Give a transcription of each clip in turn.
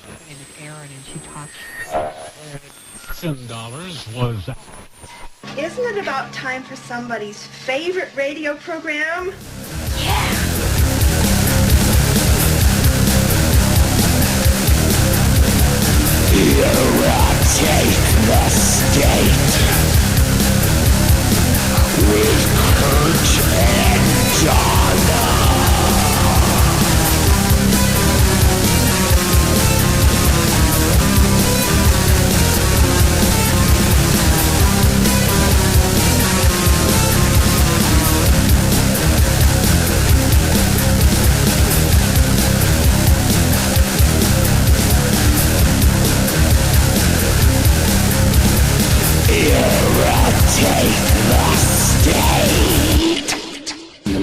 My name is Erin, and she talks. $7 was. Isn't it about time for somebody's favorite radio program? Take the state with Kurt and Donna.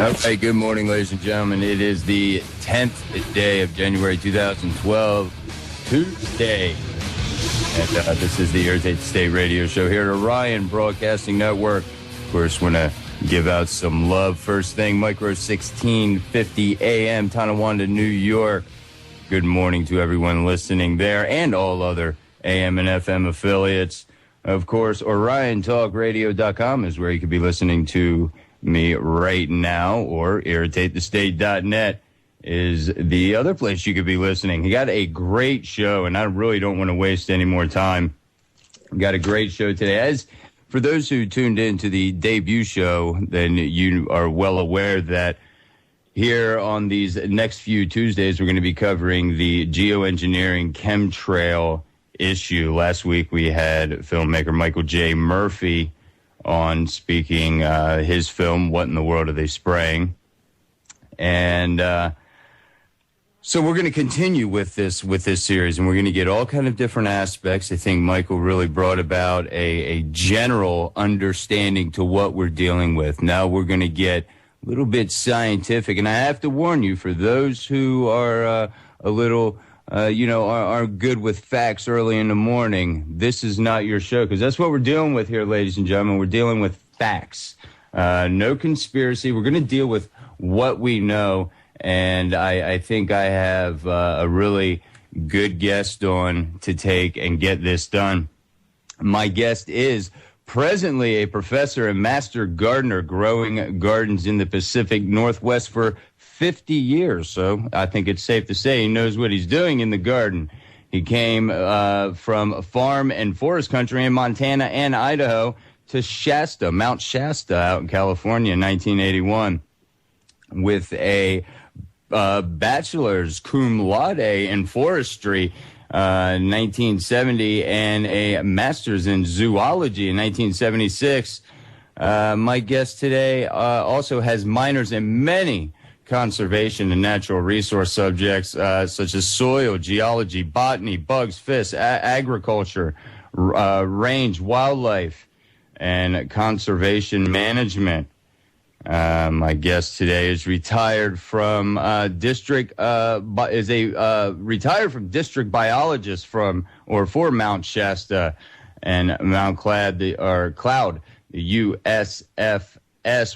Okay, good morning, ladies and gentlemen. It is the 10th day of January 2012, Tuesday. And this is the Irritate the State radio show here at Orion Broadcasting Network. Of course, want to give out some love. First thing, Micro 1650 AM, Tonawanda, New York. Good morning to everyone listening there and all other AM and FM affiliates. Of course, OrionTalkRadio.com is where you could be listening to me right now, or irritatethestate.net is the other place you could be listening. You got a great show, and I really don't want to waste any more time. We got a great show today. As for those who tuned in to the debut show, then you are well aware that here on these next few Tuesdays, we're going to be covering the geoengineering chemtrail issue. Last week, we had filmmaker Michael J. Murphy on speaking his film, What in the World Are They Spraying? And so we're going to continue with this series, and we're going to get all kind of different aspects. I think Michael really brought about a general understanding to what we're dealing with. Now we're going to get a little bit scientific, and I have to warn you, for those who are a little are good with facts early in the morning, this is not your show, because that's what we're dealing with here, ladies and gentlemen. We're dealing with facts. No conspiracy. We're going to deal with what we know, and I think I have a really good guest on to take and get this done. My guest is presently a professor and master gardener, growing gardens in the Pacific Northwest for 50 years, so I think it's safe to say he knows what he's doing in the garden. He came from farm and forest country in Montana and Idaho to Shasta, Mount Shasta out in California in 1981 with a bachelor's cum laude in forestry in 1970 and a master's in zoology in 1976. My guest today also has minors in many conservation and natural resource subjects such as soil, geology, botany, bugs, fish, agriculture, range, wildlife, and conservation management. My guest today is retired from district biologist for Mount Shasta and Mount Cloud, the USFS,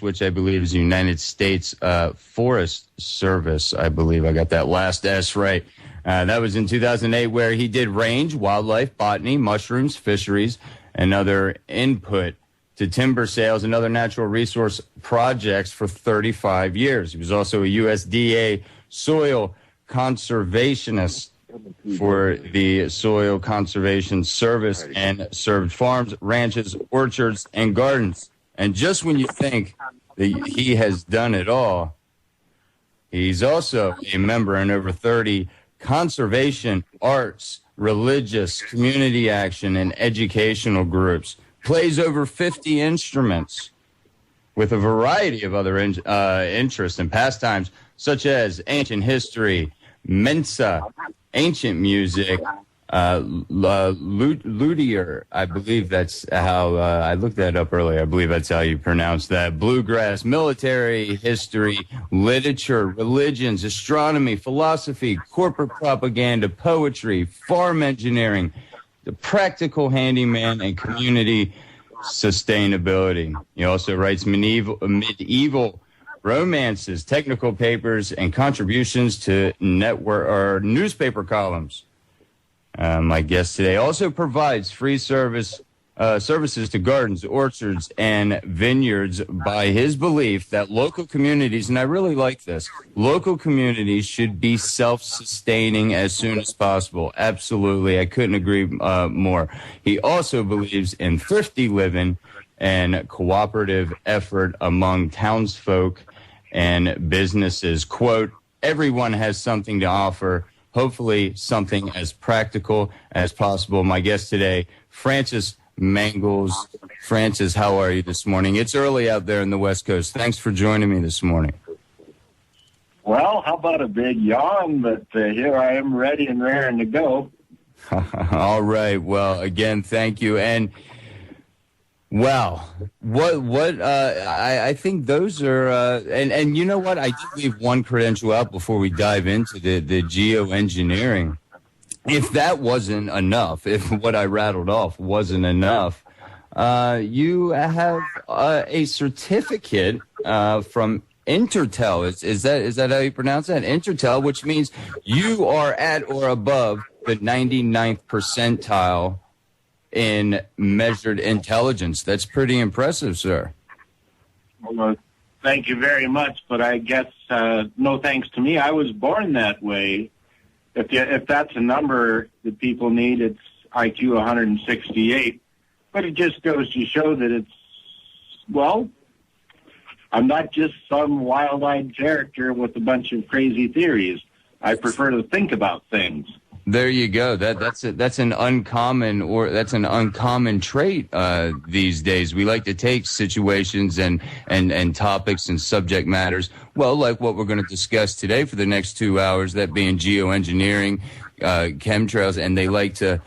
which I believe is the United States Forest Service. I believe I got that last S right. That was in 2008, where he did range, wildlife, botany, mushrooms, fisheries, and other input to timber sales and other natural resource projects for 35 years. He was also a USDA soil conservationist for the Soil Conservation Service and served farms, ranches, orchards, and gardens. And just when you think that he has done it all, he's also a member in over 30 conservation, arts, religious, community action, and educational groups. Plays over 50 instruments with a variety of other interests and pastimes, such as ancient history, Mensa, ancient music, luthier. I believe that's how I looked that up earlier. I believe that's how you pronounce that. Bluegrass, military history, literature, religions, astronomy, philosophy, corporate propaganda, poetry, farm engineering, the practical handyman, and community sustainability. He also writes medieval romances, technical papers, and contributions to network or newspaper columns. My guest today also provides free services to gardens, orchards, and vineyards by his belief that local communities, and I really like this, local communities should be self-sustaining as soon as possible. Absolutely. I couldn't agree more. He also believes in thrifty living and cooperative effort among townsfolk and businesses. Quote, everyone has something to offer, hopefully something as practical as possible. My guest today, Francis Mangels. Francis, how are you this morning? It's early out there in the West Coast. Thanks for joining me this morning. Well, how about a big yawn? But here I am ready and raring to go. All right. Well, again, thank you. And well, I think those are, and you know what? I did leave one credential out before we dive into the geoengineering. If that wasn't enough, if what I rattled off wasn't enough, you have a certificate from Intertel. Is that how you pronounce that? Intertel, which means you are at or above the 99th percentile in measured intelligence. That's pretty impressive, sir. Well, thank you very much, but I guess no thanks to me. I was born that way. If that's a number that people need, it's IQ 168. But it just goes to show that it's, well, I'm not just some wild-eyed character with a bunch of crazy theories. I prefer to think about things. There you go. That's an uncommon trait these days. We like to take situations and topics and subject matters, well, like what we're going to discuss today for the next 2 hours, that being geoengineering, chemtrails, and they like to,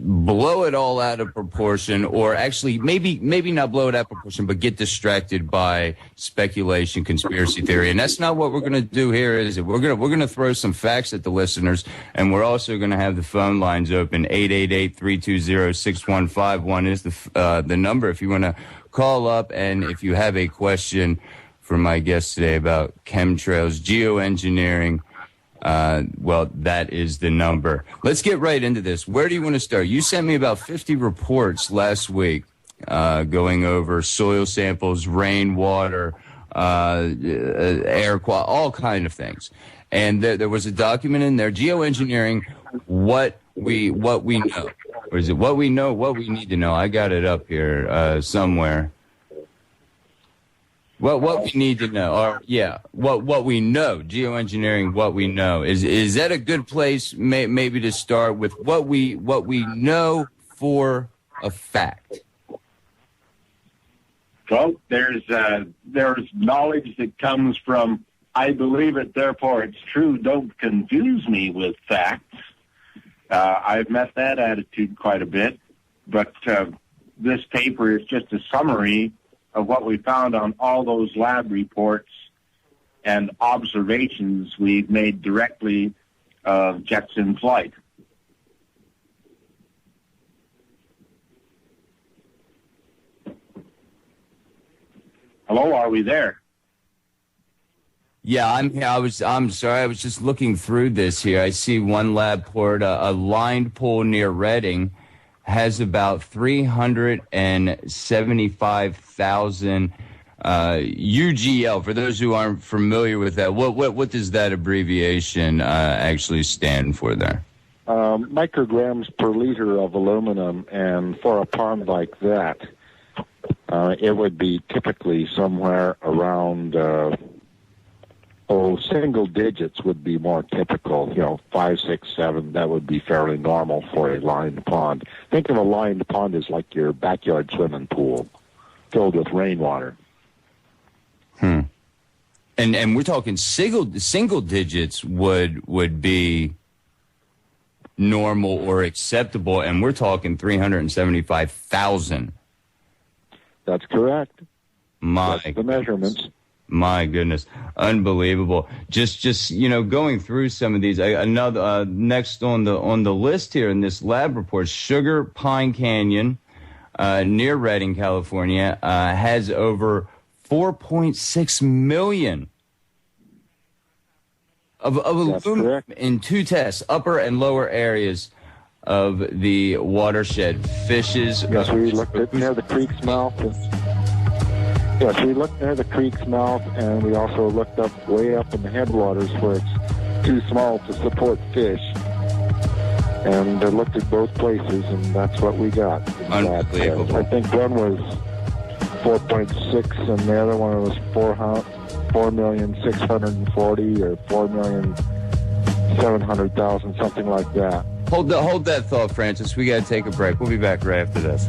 blow it all out of proportion, or actually maybe not blow it out of proportion, but get distracted by speculation, conspiracy theory. And that's not what we're going to do here, is it? We're going to throw some facts at the listeners, and we're also going to have the phone lines open. 888-320-6151 is the number if you want to call up, and if you have a question for my guest today about chemtrails, geoengineering, well, that is the number. Let's get right into this. Where do you want to start? You sent me about 50 reports last week going over soil samples, rainwater, air quality, all kind of things. And there was a document in there, geoengineering, what we know. Or is it what we know, what we need to know? I got it up here somewhere. What we need to know, or what we know, geoengineering, what we know. Is that a good place maybe to start with what we know for a fact? Well, there's knowledge that comes from I believe it, therefore it's true. Don't confuse me with facts. I've met that attitude quite a bit, but this paper is just a summary of what we found on all those lab reports and observations we've made directly of jets in flight. Hello, are we there? Yeah, I'm here. I'm sorry. I was just looking through this here. I see one lab port, a lined pool near Reading, has about 375,000 UGL. For those who aren't familiar with that, what does that abbreviation actually stand for there? Micrograms per liter of aluminum, and for a pond like that, it would be typically somewhere around single digits would be more typical, 5, 6, 7, that would be fairly normal for a lined pond. Think of a lined pond as like your backyard swimming pool filled with rainwater. And we're talking single digits would be normal or acceptable, and we're talking 375,000. That's correct. That's the measurements. My goodness, unbelievable! Just going through some of these. Another next on the list here in this lab report, Sugar Pine Canyon, near Redding, California, has over 4.6 million of aluminum in 2 tests, upper and lower areas of the watershed. Fishes. Yes, we looked at near the creek's mouth. Yes, we looked near the creek's mouth, and we also looked up way up in the headwaters where it's too small to support fish. And looked at both places, and that's what we got. Unbelievable. I think one was 4.6, and the other one was 4,640,000 or 4,700,000, something like that. Hold that thought, Francis. We got to take a break. We'll be back right after this.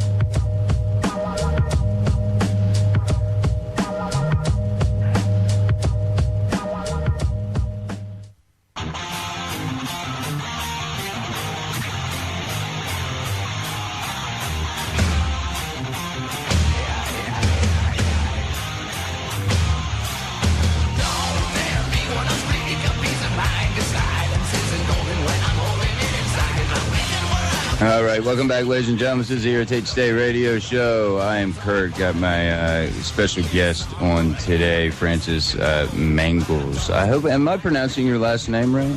All right, welcome back, ladies and gentlemen. This is the Irritate State Radio Show. I am Kurt. Got my special guest on today, Francis Mangels. I hope, am I pronouncing your last name right?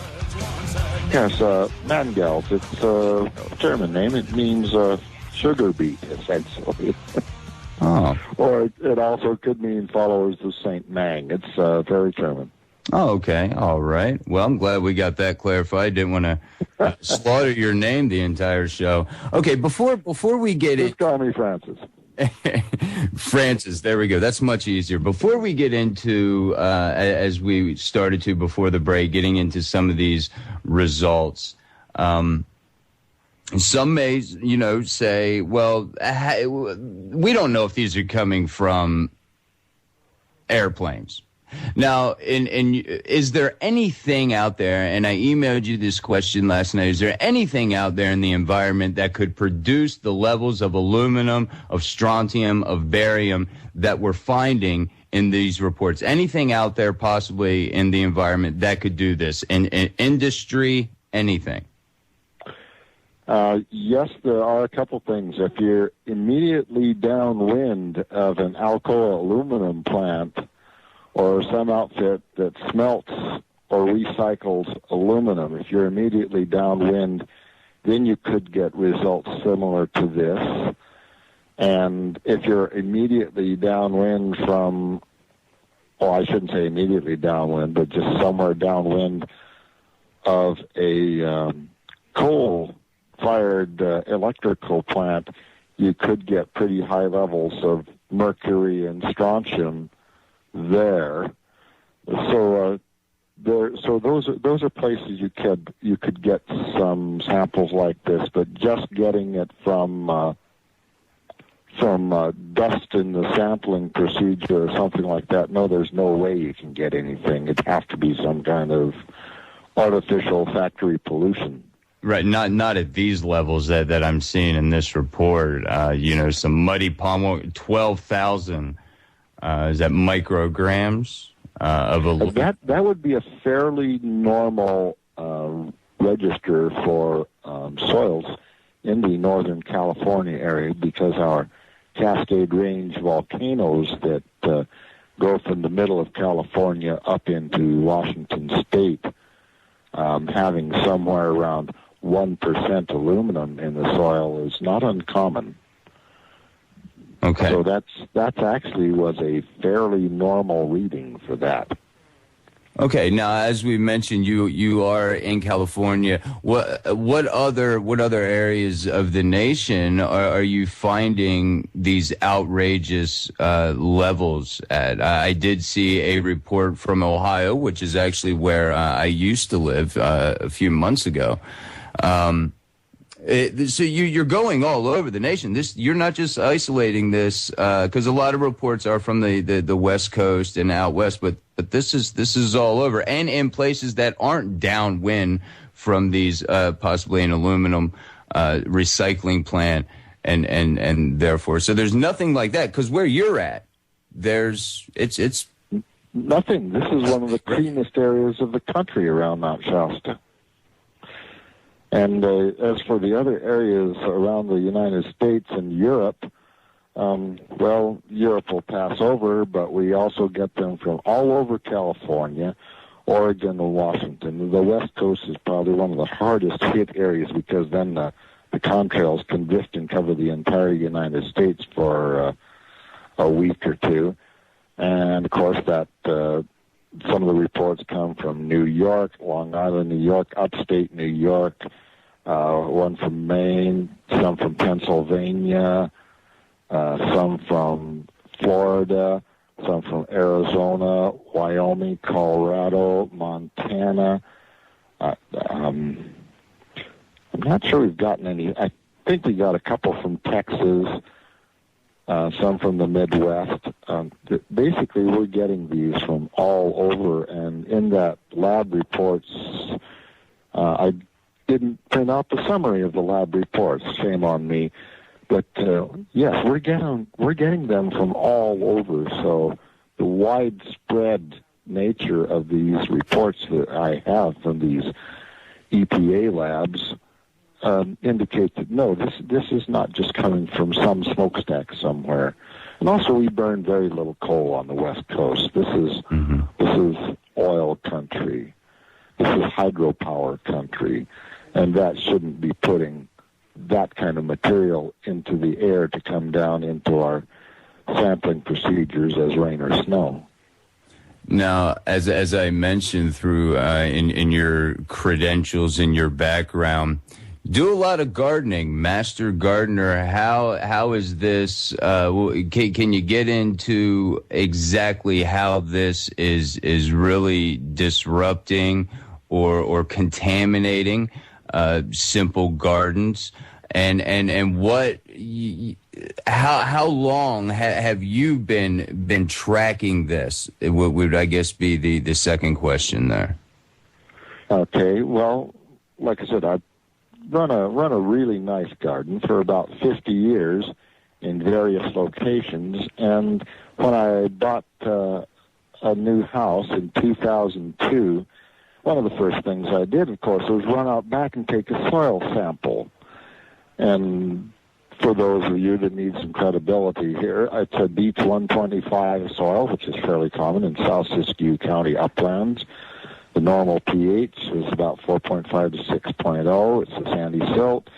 Yes, Mangels. It's a German name. It means sugar beet, essentially. Oh. Or it also could mean followers of Saint Mang. It's very German. Oh, okay. All right. Well, I'm glad we got that clarified. Didn't want to slaughter your name the entire show. Okay, before we get Just call me Francis. Francis, there we go. That's much easier. Before we get into, as we started to before the break, getting into some of these results, some may, say, well, we don't know if these are coming from airplanes. Now, is there anything out there, and I emailed you this question last night, is there anything out there in the environment that could produce the levels of aluminum, of strontium, of barium that we're finding in these reports? Anything out there possibly in the environment that could do this? In industry, anything? Yes, there are a couple things. If you're immediately downwind of an Alcoa aluminum plant, or some outfit that smelts or recycles aluminum, if you're immediately downwind, then you could get results similar to this. And if you're immediately downwind from, I shouldn't say immediately downwind, but just somewhere downwind of a coal-fired electrical plant, you could get pretty high levels of mercury and strontium there. So those are places you could get some samples like this, but just getting it from dust in the sampling procedure or something like that, no, there's no way you can get anything. It'd have to be some kind of artificial factory pollution. Right, not at these levels that I'm seeing in this report. Some muddy palm oil, 12,000. Is that micrograms of aluminum? That would be a fairly normal register for soils in the Northern California area, because our Cascade Range volcanoes that go from the middle of California up into Washington State, having somewhere around 1% aluminum in the soil is not uncommon. Okay. So that's actually was a fairly normal reading for that. Okay. Now, as we mentioned, you are in California. What other areas of the nation are you finding these outrageous levels at? I did see a report from Ohio, which is actually where I used to live a few months ago. So you're going all over the nation. You're not just isolating this, because a lot of reports are from the West Coast and out west, but this is all over, and in places that aren't downwind from these possibly an aluminum recycling plant, and therefore, so there's nothing like that, because where you're at, it's nothing. This is one of the cleanest areas of the country around Mount Shasta. And as for the other areas around the United States and Europe, Europe will pass over, but we also get them from all over California, Oregon and Washington. The West Coast is probably one of the hardest hit areas because then the chemtrails can drift and cover the entire United States for a week or two. And, of course, that some of the reports come from New York, Long Island, New York, upstate New York, one from Maine, some from Pennsylvania, some from Florida, some from Arizona, Wyoming, Colorado, Montana. I'm not sure we've gotten any. I think we got a couple from Texas, some from the Midwest. Basically, we're getting these from all over, and in that lab reports, I didn't print out the summary of the lab reports. Shame on me. But yes, we're getting them from all over. So the widespread nature of these reports that I have from these EPA labs indicate that no, this is not just coming from some smokestack somewhere. And also, we burn very little coal on the West Coast. This is oil country. This is hydropower country, and that shouldn't be putting that kind of material into the air to come down into our sampling procedures as rain or snow. Now, as I mentioned through in your credentials, in your background, do a lot of gardening, master gardener. How is this? Can you get into exactly how this is really disrupting or contaminating simple gardens? And what? How long have you been tracking this? What would I guess be the second question there? Okay, well, like I said, I've run a really nice garden for about 50 years in various locations, and when I bought a new house in 2002, one of the first things I did, of course, was run out back and take a soil sample. And for those of you that need some credibility here, it's a Beach 125 soil, which is fairly common in South Siskiyou County uplands. The normal pH is about 4.5 to 6.0. It's a sandy silt.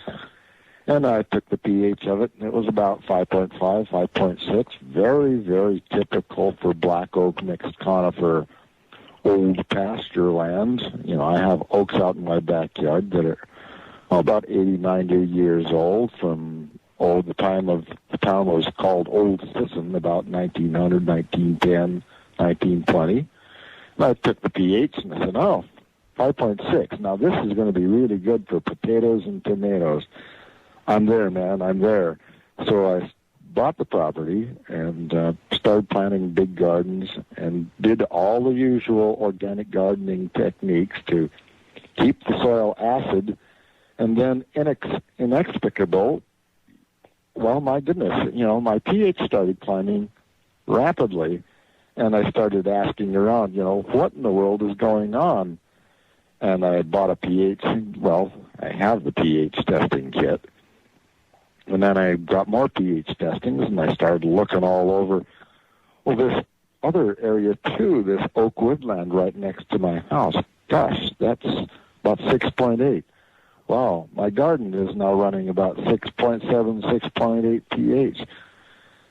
And I took the pH of it, and it was about 5.5, 5.6. Very, very typical for black oak mixed conifer old pasture lands. You know, I have oaks out in my backyard that are about 80, 90 years old from the time of the town was called Old Sisson, about 1900, 1910, 1920. And I took the pH and I said, 5.6. Now this is going to be really good for potatoes and tomatoes. I'm there, man. I'm there. So I bought the property and started planting big gardens and did all the usual organic gardening techniques to keep the soil acid. And then inexplicable, well, my goodness, my pH started climbing rapidly. And I started asking around, what in the world is going on? And I had bought a pH. Well, I have the pH testing kit. And then I got more pH testings, and I started looking all over. Well, this other area, too, this oak woodland right next to my house, gosh, that's about 6.8. Wow, my garden is now running about 6.7, 6.8 pH.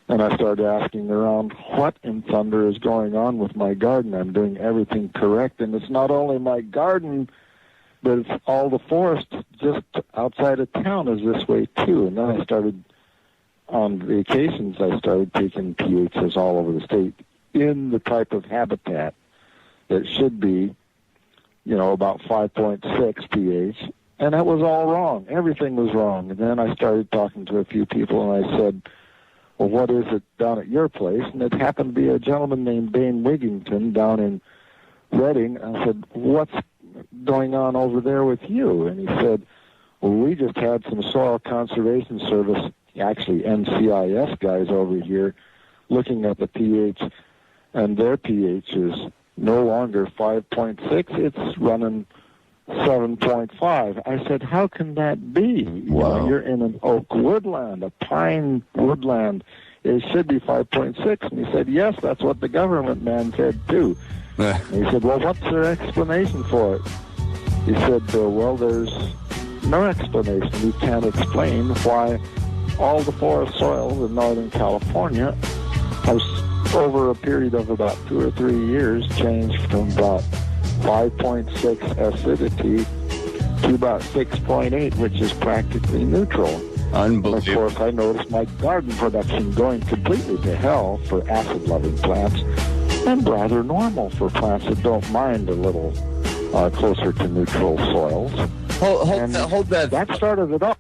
And I started asking around, what in thunder is going on with my garden? I'm doing everything correct, and it's not only my garden, but it's all the forest just outside of town is this way, too. And then I started, on vacations, I started taking pHs all over the state in the type of habitat that should be, about 5.6 pH. And that was all wrong. Everything was wrong. And then I started talking to a few people, and I said, well, what is it down at your place? And it happened to be a gentleman named Dane Wigington down in Reading. I said, what's going on over there with you? And he said, well, we just had some Soil Conservation Service, actually NCIS guys over here, looking at the pH, and their pH is no longer 5.6. It's running 7.5. I said, how can that be? Wow. You're in an oak woodland, a pine woodland. It should be 5.6. And he said, yes, that's what the government man said, too. And he said, well, what's their explanation for it? He said, well, there's no explanation. We can't explain why all the forest soil in Northern California has, over a period of about 2 or 3 years, changed from about 5.6 acidity to about 6.8, which is practically neutral. Unbelievable. And of course, I noticed my garden production going completely to hell for acid-loving plants, and rather normal for plants that don't mind a little closer to neutral soils. Hold that. That started it off.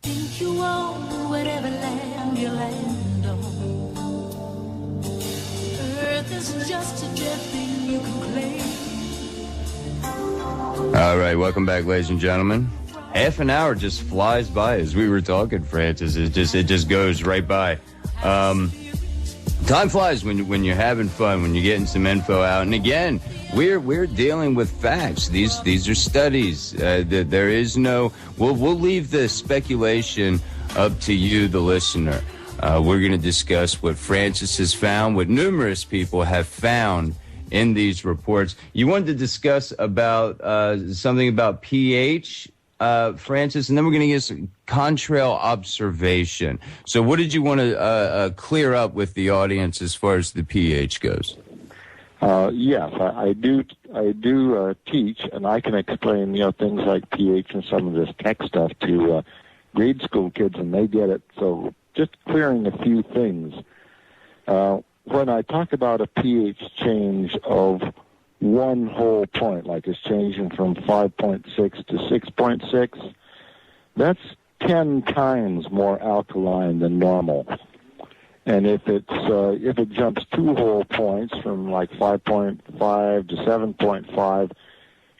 Think you own whatever land you land on. Earth is just a dead thing you can claim. All right, welcome back, ladies and gentlemen. Half an hour just flies by as we were talking, Francis. It just goes right by. Time flies when you're having fun, when you're getting some info out. And again, we're dealing with facts. These are studies. There is no. We'll leave the speculation up to you, the listener. We're going to discuss what Francis has found, what numerous people have found in these reports. You wanted to discuss about something about pH, Francis, and then we're going to get some contrail observation. So what did you want to clear up with the audience as far as the pH goes? Yes, I do teach, and I can explain, things like pH and some of this tech stuff to grade school kids, and they get it. So just clearing a few things. When I talk about a pH change of one whole point, like it's changing from 5.6 to 6.6, that's 10 times more alkaline than normal. And if it jumps 2 whole points from like 5.5 to 7.5,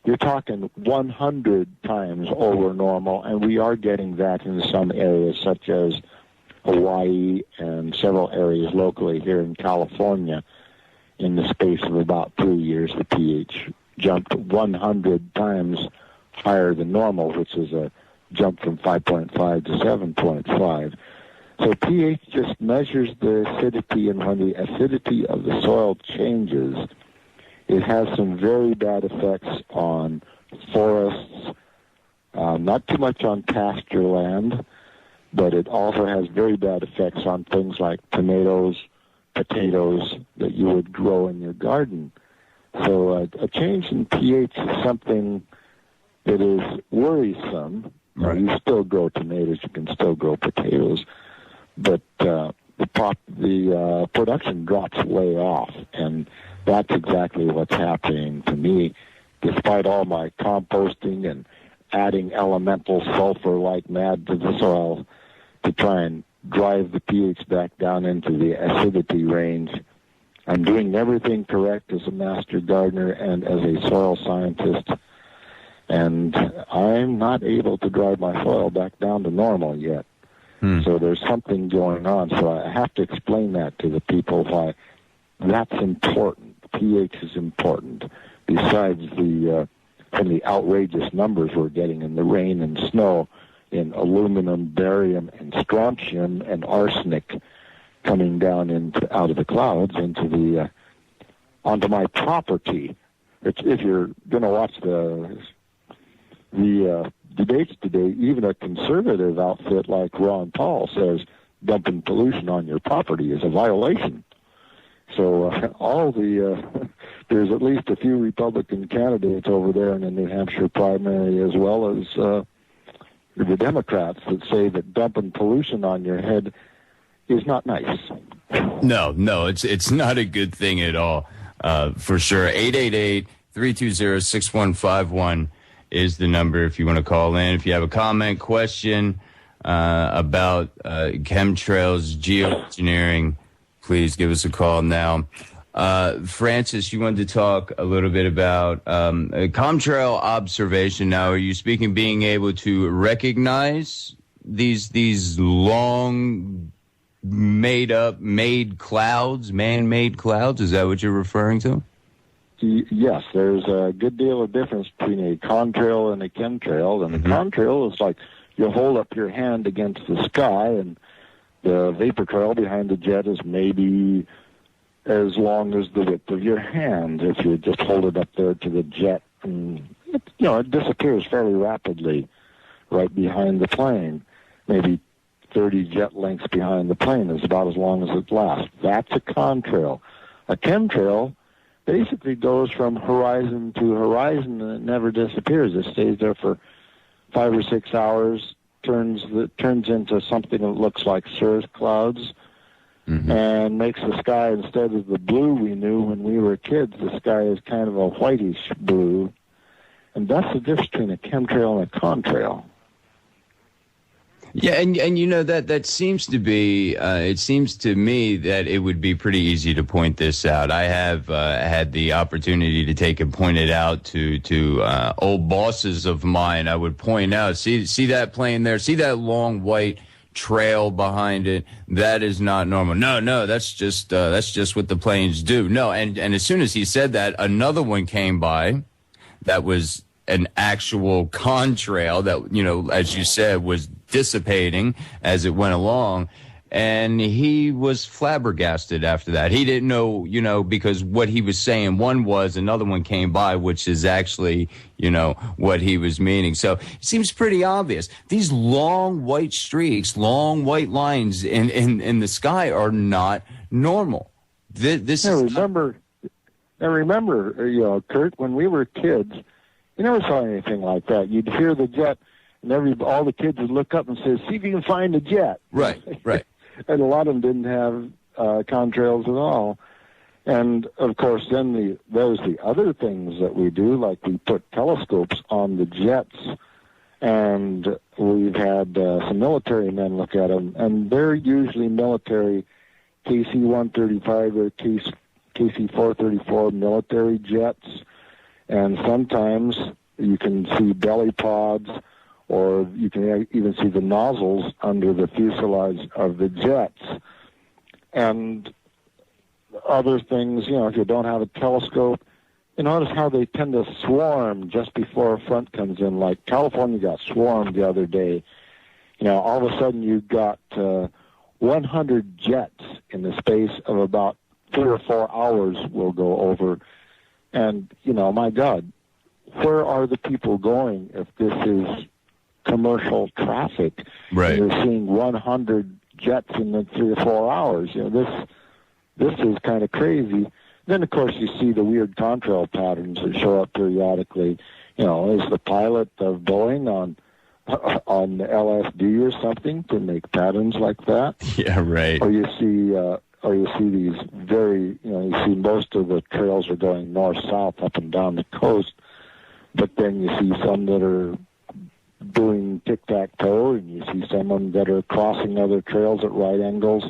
you're talking 100 times over normal, and we are getting that in some areas such as Hawaii and several areas locally here in California. In the space of about 3 years, the pH jumped 100 times higher than normal, which is a jump from 5.5 to 7.5. So pH just measures the acidity, and when the acidity of the soil changes, it has some very bad effects on forests, not too much on pasture land, but it also has very bad effects on things like tomatoes, potatoes that you would grow in your garden. So a change in pH is something that is worrisome. Right. You still grow tomatoes, you can still grow potatoes, but the production drops way off, and that's exactly what's happening to me. Despite all my composting and adding elemental sulfur like mad to the soil to try and drive the pH back down into the acidity range, I'm doing everything correct as a master gardener and as a soil scientist, and I'm not able to drive my soil back down to normal yet. So there's something going on. So I have to explain that to the people, why that's important. pH is important. Besides the outrageous numbers we're getting in the rain and snow, in aluminum, barium, and strontium and arsenic coming down out of the clouds onto my property. If you're going to watch the debates today, even a conservative outfit like Ron Paul says dumping pollution on your property is a violation. So there's at least a few Republican candidates over there in the New Hampshire primary, as well as the Democrats, that say that dumping pollution on your head is not nice. No, it's not a good thing at all, for sure. 888-320-6151 is the number if you want to call in. If you have a comment, question about chemtrails, geoengineering, please give us a call now. Francis, you wanted to talk a little bit about chemtrail observation. Now, are you speaking being able to recognize these long made clouds, man-made clouds? Is that what you're referring to? Yes, there's a good deal of difference between a contrail and a chemtrail. And the contrail is like you hold up your hand against the sky, and the vapor trail behind the jet is maybe as long as the width of your hand. If you just hold it up there to the jet, and it disappears fairly rapidly right behind the plane. Maybe 30 jet lengths behind the plane is about as long as it lasts. That's a contrail. A chemtrail basically goes from horizon to horizon and it never disappears. It stays there for 5 or 6 hours, turns into something that looks like cirrus clouds, and makes the sky, instead of the blue we knew when we were kids, the sky is kind of a whitish blue. And that's the difference between a chemtrail and a contrail. Yeah, and that seems to be, it seems to me that it would be pretty easy to point this out. I have had the opportunity to take and point it out to old bosses of mine. I would point out, see that plane there, see that long white trail behind it. That is not normal. No, that's just what the planes do. No, and as soon as he said that, another one came by that was an actual contrail that, as you said, was dissipating as it went along. And he was flabbergasted after that. He didn't know, because what he was saying, another one came by, which is actually, what he was meaning. So it seems pretty obvious. These long white streaks, long white lines in the sky are not normal. Remember, Kurt, when we were kids, you never saw anything like that. You'd hear the jet, and all the kids would look up and say, "See if you can find a jet." Right. And a lot of them didn't have contrails at all. And, of course, then there's the other things that we do, like we put telescopes on the jets, and we've had some military men look at them, and they're usually military KC-135 or KC-434 military jets, and sometimes you can see belly pods, or you can even see the nozzles under the fuselage of the jets. And other things, if you don't have a telescope, you notice how they tend to swarm just before a front comes in. Like California got swarmed the other day. All of a sudden you've got 100 jets in the space of about 3 or 4 hours will go over. And, my God, where are the people going if this is commercial traffic? Right. And you're seeing 100 jets in the 3 or 4 hours. This is kind of crazy. Then, of course, you see the weird contrail patterns that show up periodically. Is the pilot of Boeing on LSD or something to make patterns like that? Yeah, right. Or you see these very, you see most of the trails are going north-south up and down the coast, but then you see some that are doing tic-tac-toe, and you see some that are crossing other trails at right angles.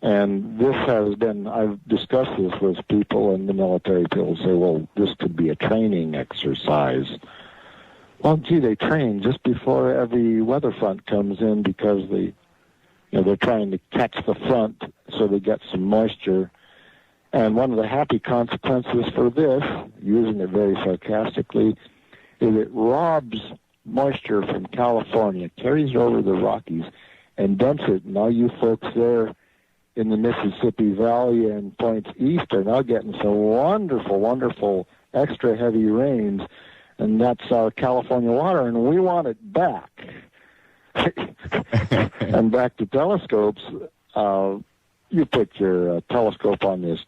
And this has been, I've discussed this with people in the military. People say, well, this could be a training exercise. Well, gee, they train just before every weather front comes in because they're trying to catch the front so they get some moisture. And one of the happy consequences for this, using it very sarcastically, is it robs moisture from California, carries it over the Rockies, and dumps it. And all you folks there in the Mississippi Valley and points east are now getting some wonderful, wonderful extra heavy rains. And that's our California water, and we want it back. And back to telescopes, you put your telescope on this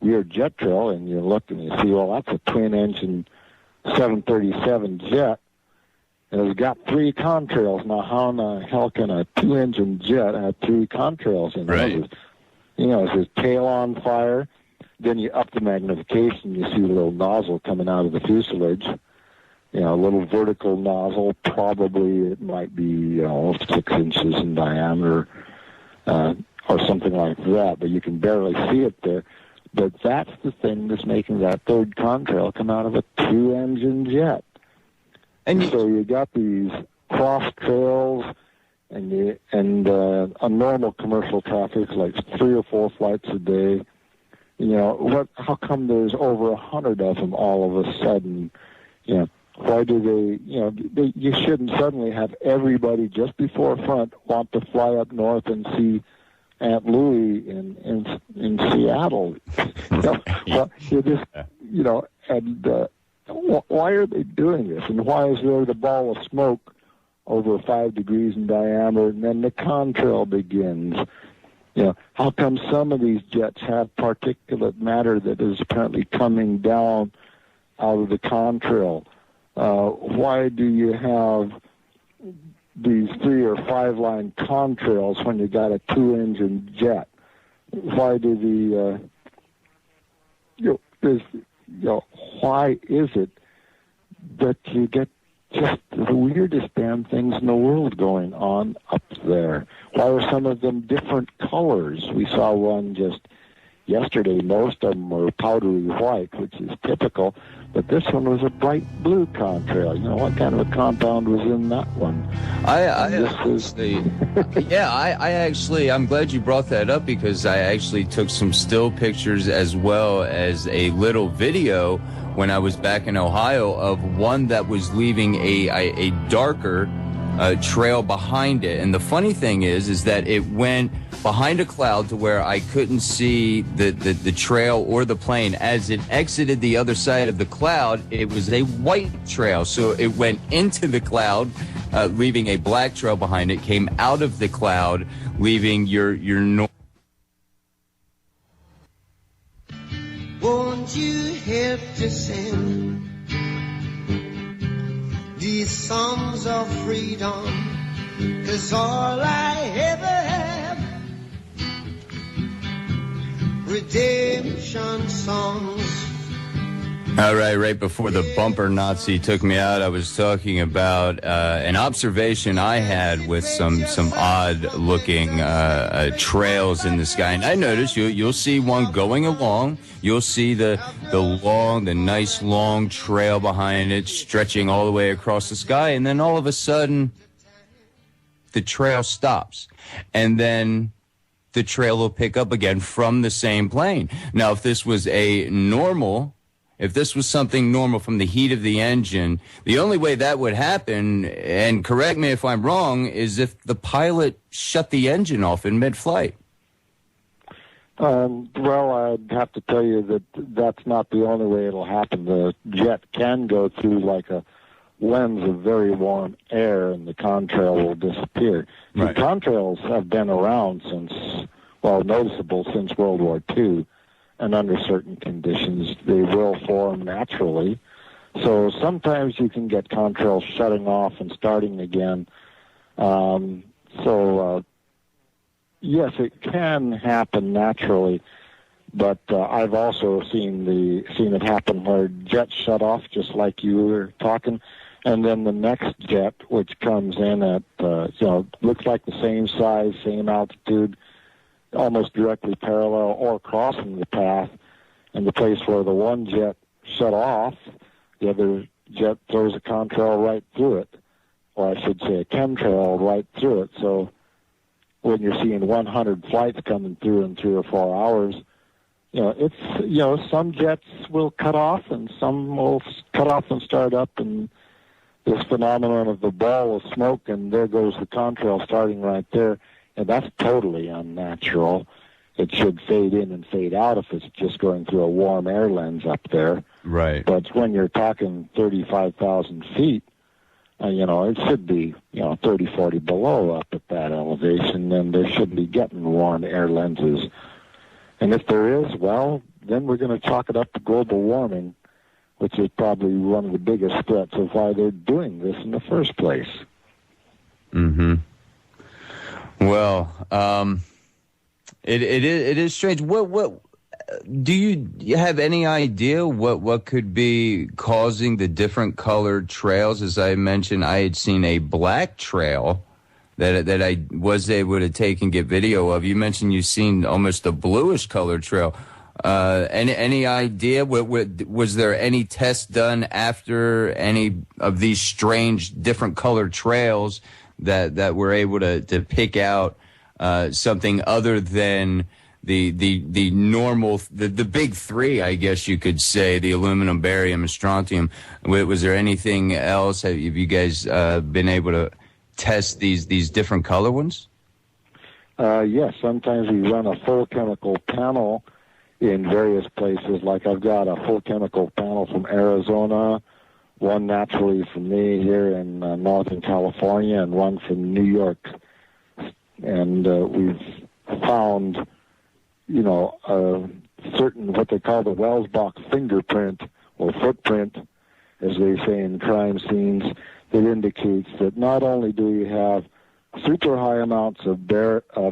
weird jet trail, and you look and you see, well, that's a twin-engine 737 jet, and it's got 3 contrails. Now, how in the hell can a 2-engine jet have 3 contrails in it? Right. It's his tail on fire. Then you up the magnification, you see a little nozzle coming out of the fuselage. A little vertical nozzle, probably it might be 6 inches in diameter or something like that, but you can barely see it there. But that's the thing that's making that 3rd contrail come out of a 2-engine jet. And so you got these cross trails, and on normal commercial traffic, like 3 or 4 flights a day. How come there's over 100 of them all of a sudden? Why do they, you shouldn't suddenly have everybody just before front want to fly up north and see Aunt Louie in Seattle. Well, you just, and why are they doing this? And why is there the ball of smoke over 5 degrees in diameter, and then the contrail begins? How come some of these jets have particulate matter that is apparently coming down out of the contrail? Why do you have these 3 or 5 line contrails when you got a 2-engine jet? Why do why is it that you get just the weirdest damn things in the world going on up there? Why are some of them different colors? We saw one just yesterday. Most of them were powdery white, which is typical, but this one was a bright blue contrail. What kind of a compound was in that one? I'm glad you brought that up, because I actually took some still pictures as well as a little video when I was back in Ohio of one that was leaving a darker trail behind it. And the funny thing is that it went behind a cloud to where I couldn't see the trail or the plane. As it exited the other side of the cloud, it was a white trail. So it went into the cloud, leaving a black trail behind it, came out of the cloud, leaving your Won't you help to sing these songs of freedom? 'Cause all I ever have, redemption songs. All right before the bumper Nazi took me out, I was talking about an observation I had with some odd-looking trails in the sky. And I noticed you'll see one going along. You'll see the nice long trail behind it stretching all the way across the sky. And then all of a sudden, the trail stops. And then the trail will pick up again from the same plane. Now, if this was something normal from the heat of the engine, the only way that would happen, and correct me if I'm wrong, is if the pilot shut the engine off in mid-flight. Well, I'd have to tell you that that's not the only way it'll happen. The jet can go through like a lens of very warm air, and the contrail will disappear. Right. The contrails have been around noticeable since World War II. And under certain conditions, they will form naturally. So sometimes you can get contrails shutting off and starting again. Yes, it can happen naturally, but I've also seen it happen where jets shut off, just like you were talking, and then the next jet, which comes in at looks like the same size, same altitude, almost directly parallel or crossing the path, and the place where the one jet shut off, the other jet throws a contrail right through it, or I should say a chemtrail right through it. So when you're seeing 100 flights coming through in 3 or 4 hours, some jets will cut off and some will cut off and start up, and this phenomenon of the ball of smoke, and there goes the contrail starting right there. And that's totally unnatural. It should fade in and fade out if it's just going through a warm air lens up there. Right. But when you're talking 35,000 feet, it should be, 30, 40 below up at that elevation, and there should be getting warm air lenses. And if there is, well, then we're going to chalk it up to global warming, which is probably one of the biggest threats of why they're doing this in the first place. Mm-hmm. Well, it is strange. What do you have any idea what could be causing the different colored trails? As I mentioned, I had seen a black trail that I was able to take and get video of. You mentioned you've seen almost a bluish colored trail. Any idea? Was there any test done after any of these strange different colored trails that were able to pick out something other than the normal, the big three, I guess you could say, the aluminum, barium, and strontium? Was there anything else? Have you guys been able to test these different color ones? Yes, sometimes we run a full chemical panel in various places. Like I've got a full chemical panel from Arizona, one naturally from me here in Northern California, and one from New York. And we've found, certain what they call the Welsbach fingerprint or footprint, as they say in crime scenes, that indicates that not only do we have super high amounts of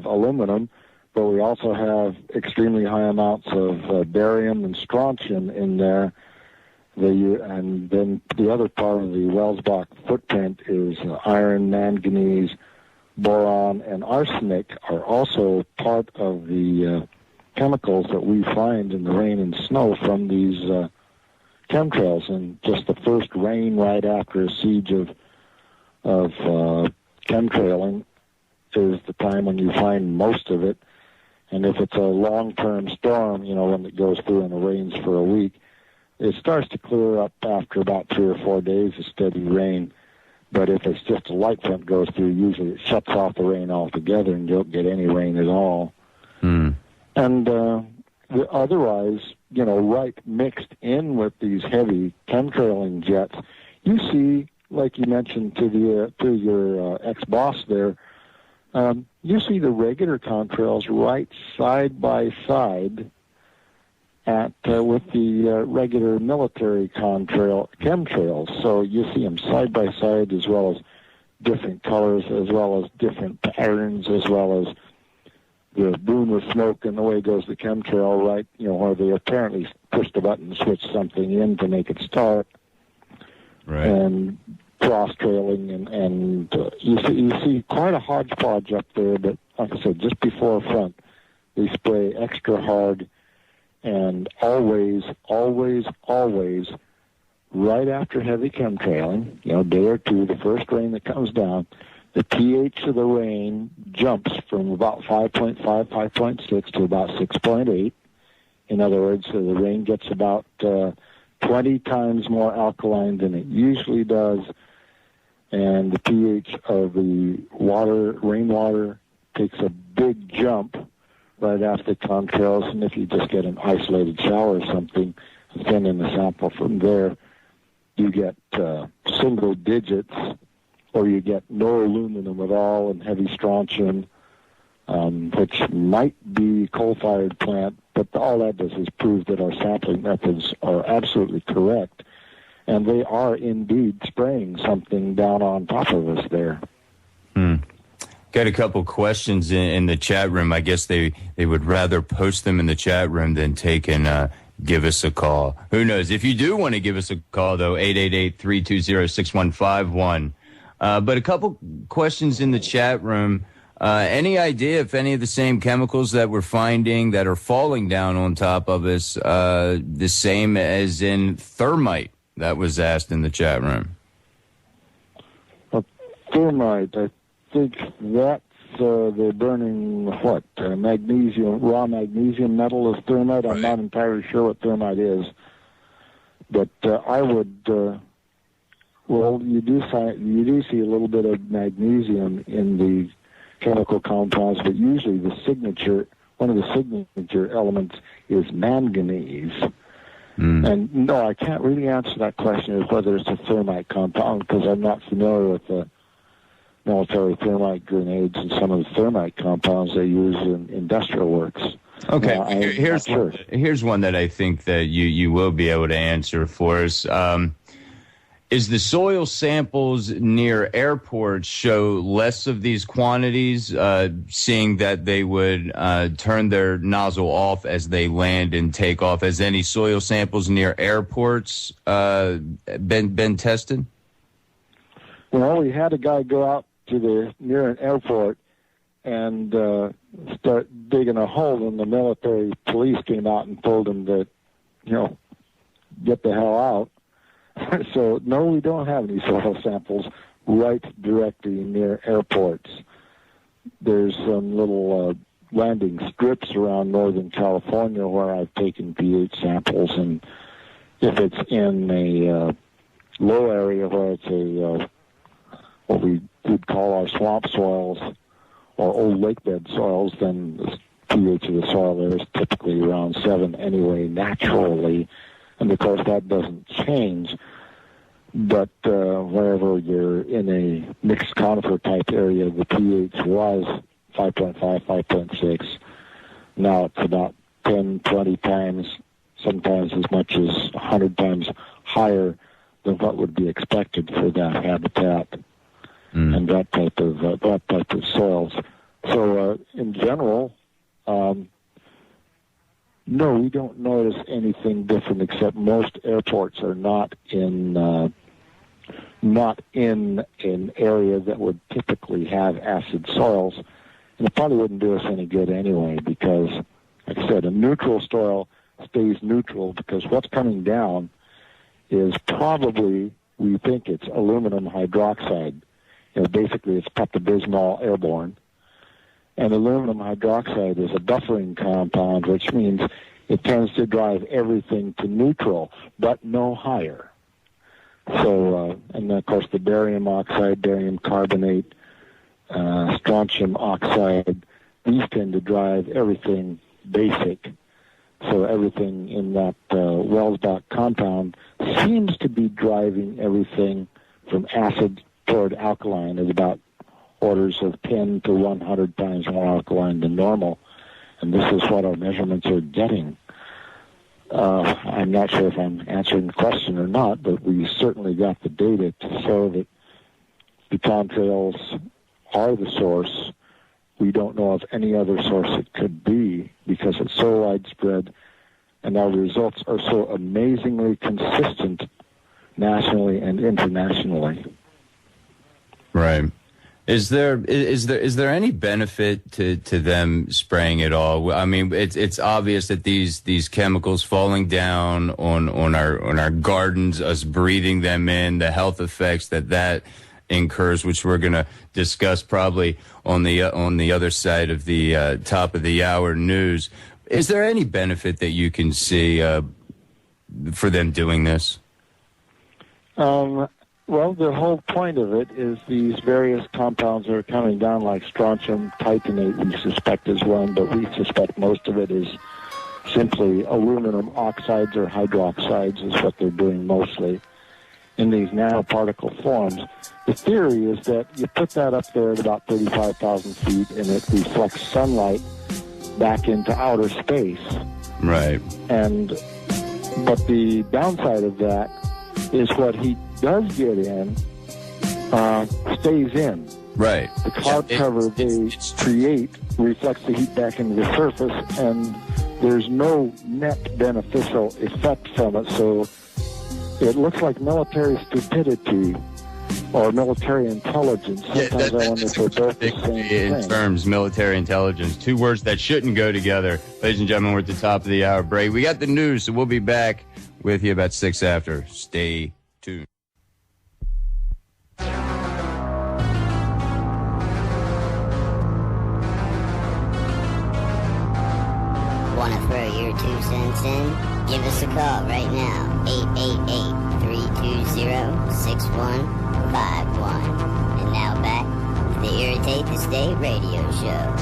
aluminum, but we also have extremely high amounts of barium and strontium in there. And then the other part of the Welsbach footprint is iron, manganese, boron, and arsenic are also part of the chemicals that we find in the rain and snow from these chemtrails. And just the first rain right after a siege of chemtrailing is the time when you find most of it. And if it's a long-term storm, when it goes through and it rains for a week, it starts to clear up after about 3 or 4 days of steady rain. But if it's just a light front goes through, usually it shuts off the rain altogether and you don't get any rain at all. Mm. And otherwise, right mixed in with these heavy chemtrailing jets, you see, like you mentioned to your ex-boss there, you see the regular contrails right side by side with the regular military chemtrails. So you see them side by side, as well as different colors, as well as different patterns, as well as the boom of smoke and the way goes the chemtrail, right, where they apparently pushed the button and switched something in to make it start. Right. And cross-trailing, and you see quite a hodgepodge up there, but like I said, just before front, they spray extra hard, and always, right after heavy chemtrailing, day or two, the first rain that comes down, the pH of the rain jumps from about 5.5, 5.6 to about 6.8. In other words, the rain gets about 20 times more alkaline than it usually does, and the pH of the rainwater takes a big jump right after contrails, and if you just get an isolated shower or something, send in the sample from there, you get single digits, or you get no aluminum at all and heavy strontium, which might be coal-fired plant, but all that does is prove that our sampling methods are absolutely correct, and they are indeed spraying something down on top of us there. Got a couple questions in the chat room. I guess they would rather post them in the chat room than take and give us a call. Who knows? If you do want to give us a call, though, 888-320-6151. But a couple questions in the chat room. Any idea if any of the same chemicals that we're finding that are falling down on top of us, the same as in thermite? That was asked in the chat room. Thermite, I think that's they're burning what? Magnesium, raw magnesium metal is thermite. I'm not entirely sure what thermite is, but I would. Well, you do see a little bit of magnesium in the chemical compounds, but usually one of the signature elements is manganese. And no, I can't really answer that question as whether it's a thermite compound, because I'm not familiar with the military thermite grenades and some of the thermite compounds they use in industrial works. Okay, here's one that I think that you will be able to answer for us. Is the soil samples near airports show less of these quantities, seeing that they would turn their nozzle off as they land and take off? Has any soil samples near airports been tested? Well, we had a guy go out to near an airport and start digging a hole, and the military police came out and told him that, get the hell out. So, no, we don't have any soil samples right directly near airports. There's some little landing strips around Northern California where I've taken pH samples, and if it's in a low area where it's what we would call our swamp soils, or old lake bed soils, then the pH of the soil there is typically around 7 anyway, naturally. And of course that doesn't change. But wherever you're in a mixed conifer type area, the pH was 5.5, 5.6. Now it's about 10, 20 times, sometimes as much as 100 times higher than what would be expected for that habitat and that type of soils. So in general, no, we don't notice anything different, except most airports are not in an area that would typically have acid soils, and it probably wouldn't do us any good anyway, because, like I said, a neutral soil stays neutral, because what's coming down is probably, we think it's aluminum hydroxide. Basically it's Pepto-Bismol airborne. And aluminum hydroxide is a buffering compound, which means it tends to drive everything to neutral, but no higher. So, and then of course the barium oxide, barium carbonate, strontium oxide, these tend to drive everything basic. So everything in that Welsbach compound seems to be driving everything from acid toward alkaline at about orders of 10 to 100 times more alkaline than normal. And this is what our measurements are getting. I'm not sure if I'm answering the question or not, but we certainly got the data to show that the chemtrails are the source. We don't know of any other source it could be, because it's so widespread, and our results are so amazingly consistent nationally and internationally. Right. Is there any benefit to them spraying it all? I mean, it's obvious that these chemicals falling down on our gardens, us breathing them in, the health effects that incurs, which we're going to discuss probably on the other side of the top of the hour news. Is there any benefit that you can see for them doing this? Well, the whole point of it is these various compounds that are coming down, like strontium titanate, we suspect is one, but we suspect most of it is simply aluminum oxides or hydroxides is what they're doing mostly in these nanoparticle forms. The theory is that you put that up there at about 35,000 feet and it reflects sunlight back into outer space. Right. But the downside of that is what heat does get in stays in. Right. The cloud cover they create reflects the heat back into the surface, and there's no net beneficial effect from it. So it looks like military stupidity or military intelligence. Sometimes I wonder if they're both the same thing. In terms, military intelligence, two words that shouldn't go together. Ladies and gentlemen, we're at the top of the hour break. We got the news, so we'll be back with you about 6 after. Stay tuned. Want to throw your 2 cents in? Give us a call right now. 888-320-6151. And now back to the Irritate the State radio show.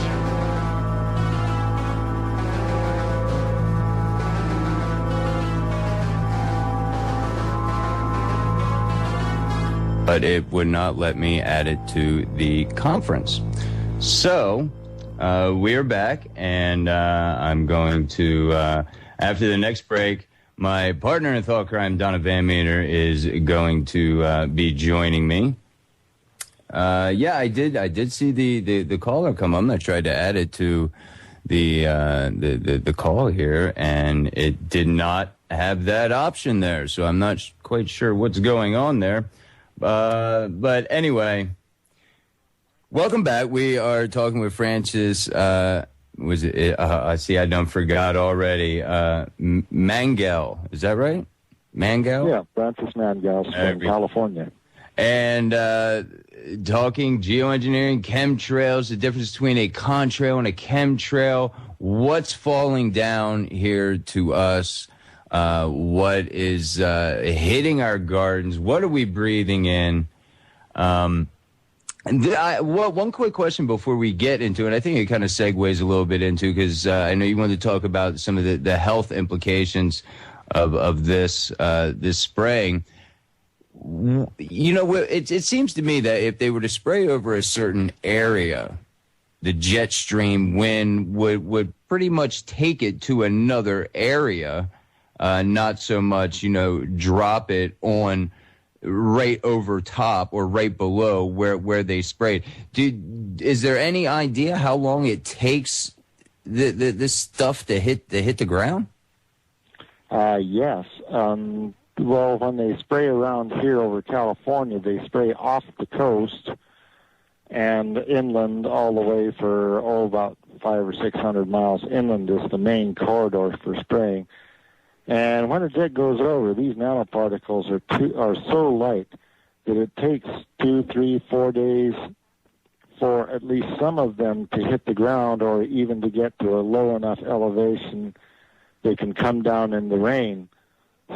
But it would not let me add it to the conference. So we're back, and I'm going to, after the next break, my partner in thought crime, Donna Van Meter, is going to be joining me. Yeah, I did see the caller come up. I tried to add it to the call here, and it did not have that option there. So I'm not quite sure what's going on there. But anyway, welcome back. We are talking with Francis, I see I done forgot already, Mangel. Is that right? Mangel? Yeah, Francis Mangels from California. And talking geoengineering, chemtrails, the difference between a contrail and a chemtrail, what's falling down here to us, what is hitting our gardens, what are we breathing in, And one quick question before we get into it. I think it kind of segues a little bit into, because I know you wanted to talk about some of the health implications of this spraying. You know, it seems to me that if they were to spray over a certain area, the jet stream wind would pretty much take it to another area, not so much, drop it on right over top or right below where they sprayed. Is there any idea how long it takes this stuff to hit the ground? Yes. Well, when they spray around here over California, they spray off the coast and inland all the way for about 500 or 600 miles inland is the main corridor for spraying. And when a jet goes over, these nanoparticles are so light that it takes 2, 3, 4 days for at least some of them to hit the ground, or even to get to a low enough elevation they can come down in the rain.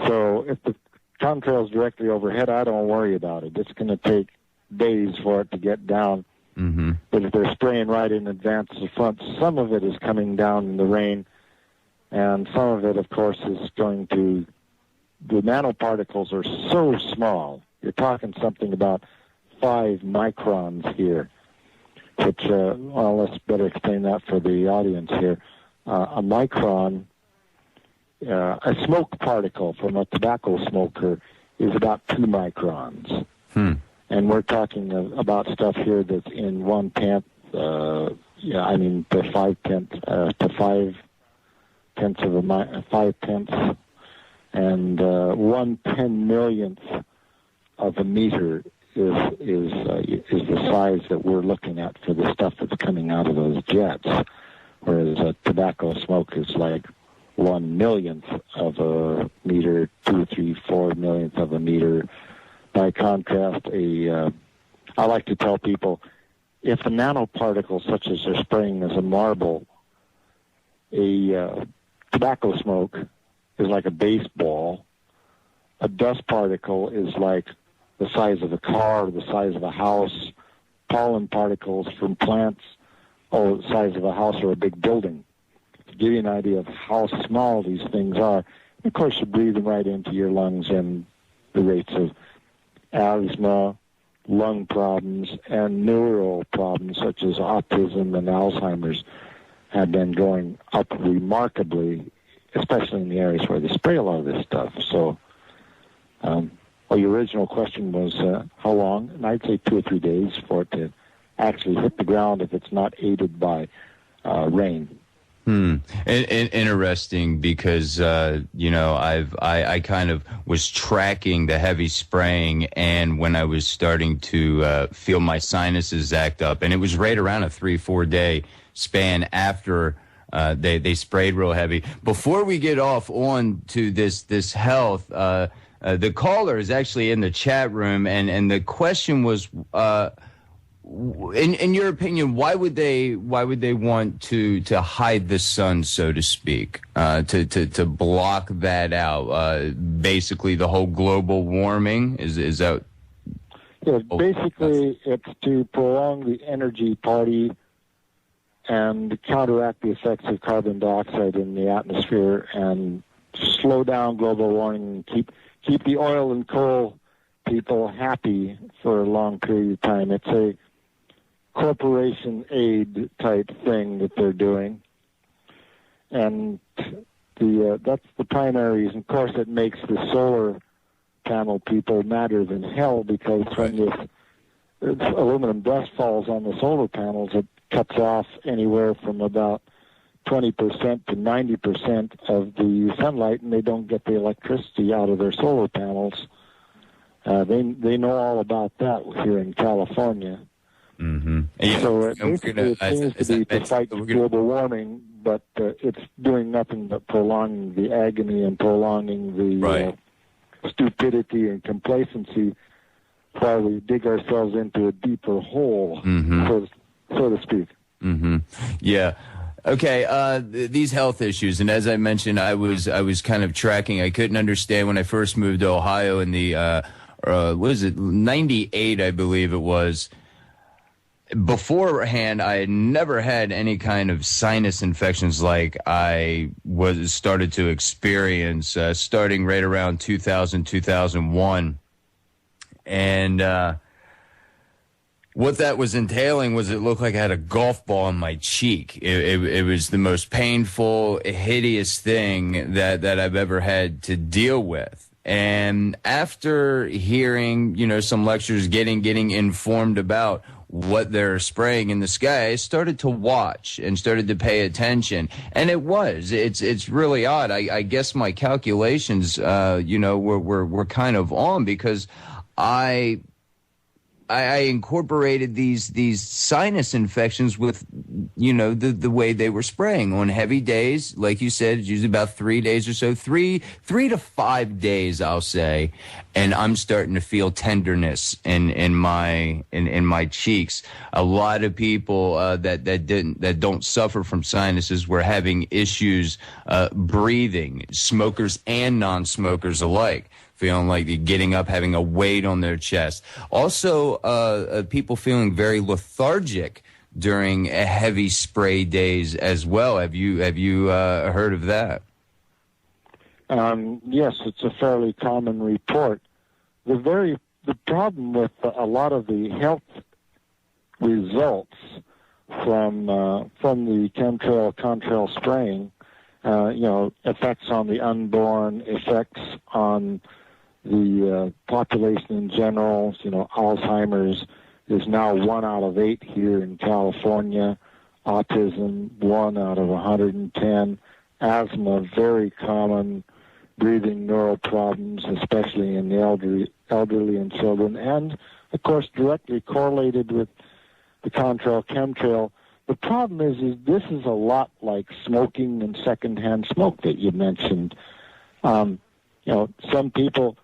So if the chemtrail's directly overhead, I don't worry about it. It's going to take days for it to get down. Mm-hmm. But if they're spraying right in advance of the front, some of it is coming down in the rain. And some of it, of course, is going to, the nanoparticles are so small. You're talking something about 5 microns here, which, well, let's better explain that for the audience here. A micron, a smoke particle from a tobacco smoker is about 2 microns. And we're talking about stuff here that's in 1/10, to 5 tenths of a 5 tenths, and 1/10 millionth of a meter is the size that we're looking at for the stuff that's coming out of those jets, whereas a tobacco smoke is like 1 millionth of a meter, 2, 3, 4 millionth of a meter. By contrast, I like to tell people, if a nanoparticle such as they're spraying as a marble, a tobacco smoke is like a baseball, a dust particle is like the size of a car, the size of a house, pollen particles from plants, the size of a house or a big building. To give you an idea of how small these things are, and of course you breathe them right into your lungs, and the rates of asthma, lung problems, and neural problems such as autism and Alzheimer's have been going up remarkably, especially in the areas where they spray a lot of this stuff. So, your original question was how long? And I'd say 2 or 3 days for it to actually hit the ground if it's not aided by rain. Interesting, because I kind of was tracking the heavy spraying, and when I was starting to feel my sinuses act up, and it was right around a 3-4 day span after they sprayed real heavy. Before we get off on to this health, the caller is actually in the chat room, and the question was, in your opinion, why would they want to hide the sun, so to speak, to block that out? Basically, the whole global warming is that? Yeah, basically, it's to prolong the energy party and counteract the effects of carbon dioxide in the atmosphere and slow down global warming and keep the oil and coal people happy for a long period of time. It's a corporation aid type thing that they're doing, and that's the primary reason. Of course, it makes the solar panel people madder than hell, because when this aluminum dust falls on the solar panels, it cuts off anywhere from about 20% to 90% of the sunlight, and they don't get the electricity out of their solar panels. They know all about that here in California. Mm-hmm. So it seems to be to fight global warming, but it's doing nothing but prolonging the agony and prolonging the stupidity and complacency while we dig ourselves into a deeper hole, so to speak. Mm-hmm. Yeah. Okay. These health issues, and as I mentioned, I was kind of tracking. I couldn't understand when I first moved to Ohio in the what is it, 98, I believe it was. beforehand, I had never had any kind of sinus infections like I started to experience starting right around 2000, 2001. And what that was entailing was it looked like I had a golf ball in my cheek. It was the most painful, hideous thing that I've ever had to deal with. And after hearing, some lectures, getting informed about what they're spraying in the sky, I started to watch and started to pay attention. And it's really odd. I guess my calculations, were kind of on, because I incorporated these sinus infections with, the way they were spraying on heavy days. Like you said, it's usually about 3 days or so, three to 5 days, I'll say. And I'm starting to feel tenderness in my cheeks. A lot of people that don't suffer from sinuses were having issues breathing, smokers and non-smokers alike, feeling like they're getting up, having a weight on their chest. Also, people feeling very lethargic during heavy spray days as well. Have you heard of that? Yes, it's a fairly common report. The problem with a lot of the health results from the chemtrail, contrail spraying, effects on the unborn, effects on the population in general, Alzheimer's is now 1 out of 8 here in California, autism 1 out of 110, asthma very common, breathing neural problems, especially in the elderly and children, and of course directly correlated with the contrail, chemtrail. The problem is this is a lot like smoking and secondhand smoke that you mentioned. Some people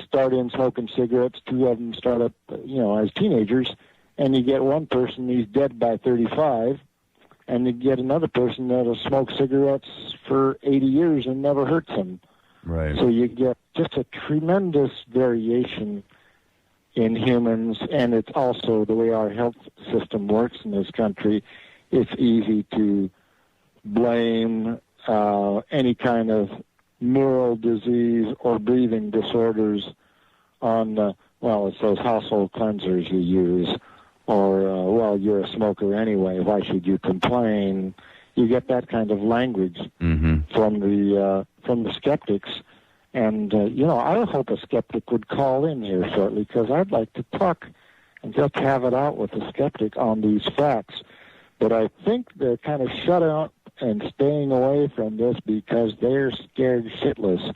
start in smoking cigarettes, 2 of them start up, as teenagers, and you get one person, he's dead by 35, and you get another person that'll smoke cigarettes for 80 years and never hurts him. Right. So you get just a tremendous variation in humans, and it's also the way our health system works in this country. It's easy to blame any kind of neural disease or breathing disorders on, it's those household cleansers you use, or, you're a smoker anyway, why should you complain? You get that kind of language from the skeptics. And, I hope a skeptic would call in here shortly, because I'd like to talk and just have it out with a skeptic on these facts. But I think they're kind of shut out and staying away from this because they're scared shitless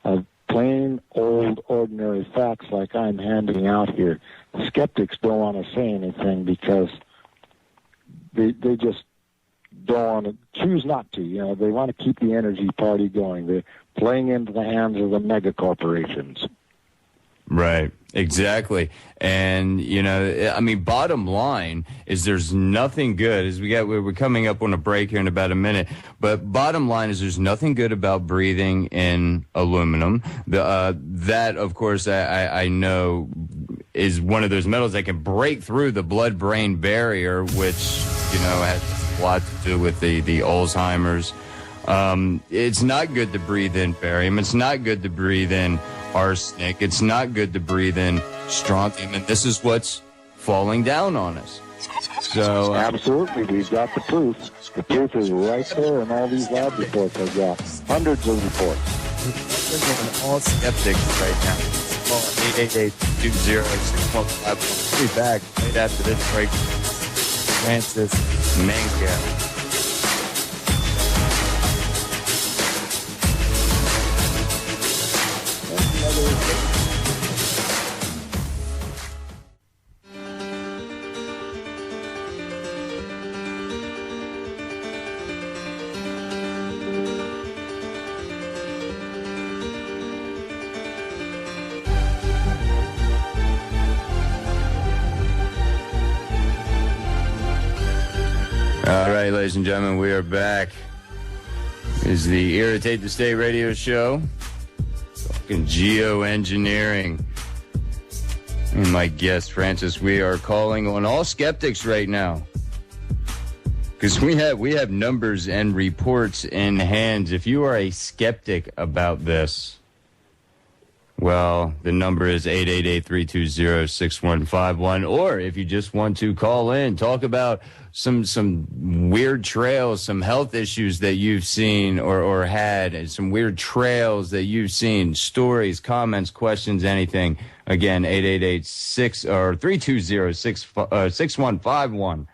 of plain, old, ordinary facts like I'm handing out here. The skeptics don't want to say anything because they just don't want to, choose not to. They want to keep the energy party going. They're playing into the hands of the mega corporations. Right, exactly. And, bottom line is there's nothing good, as we're coming up on a break here in about a minute, but bottom line is there's nothing good about breathing in aluminum. That, of course, I know is one of those metals that can break through the blood-brain barrier, which, has a lot to do with the Alzheimer's. It's not good to breathe in barium. It's not good to breathe in arsenic. It's not good to breathe in strontium, and this is what's falling down on us. So absolutely, we've got the proof. The proof is right there in all these lab reports I've got. Hundreds of reports. We're all skeptics right now. Call 888-20-615. We'll be back right after this break. Francis Mangels. All right, ladies and gentlemen, we are back. This is the Irritate the State radio show. Talking geoengineering. And my guest, Francis, we are calling on all skeptics right now. Because we have numbers and reports in hand. If you are a skeptic about this, well, the number is 888-320-6151. Or if you just want to call in, talk about some weird trails, some health issues that you've seen or had, and some weird trails that you've seen, stories, comments, questions, anything. Again, 888-320-6151.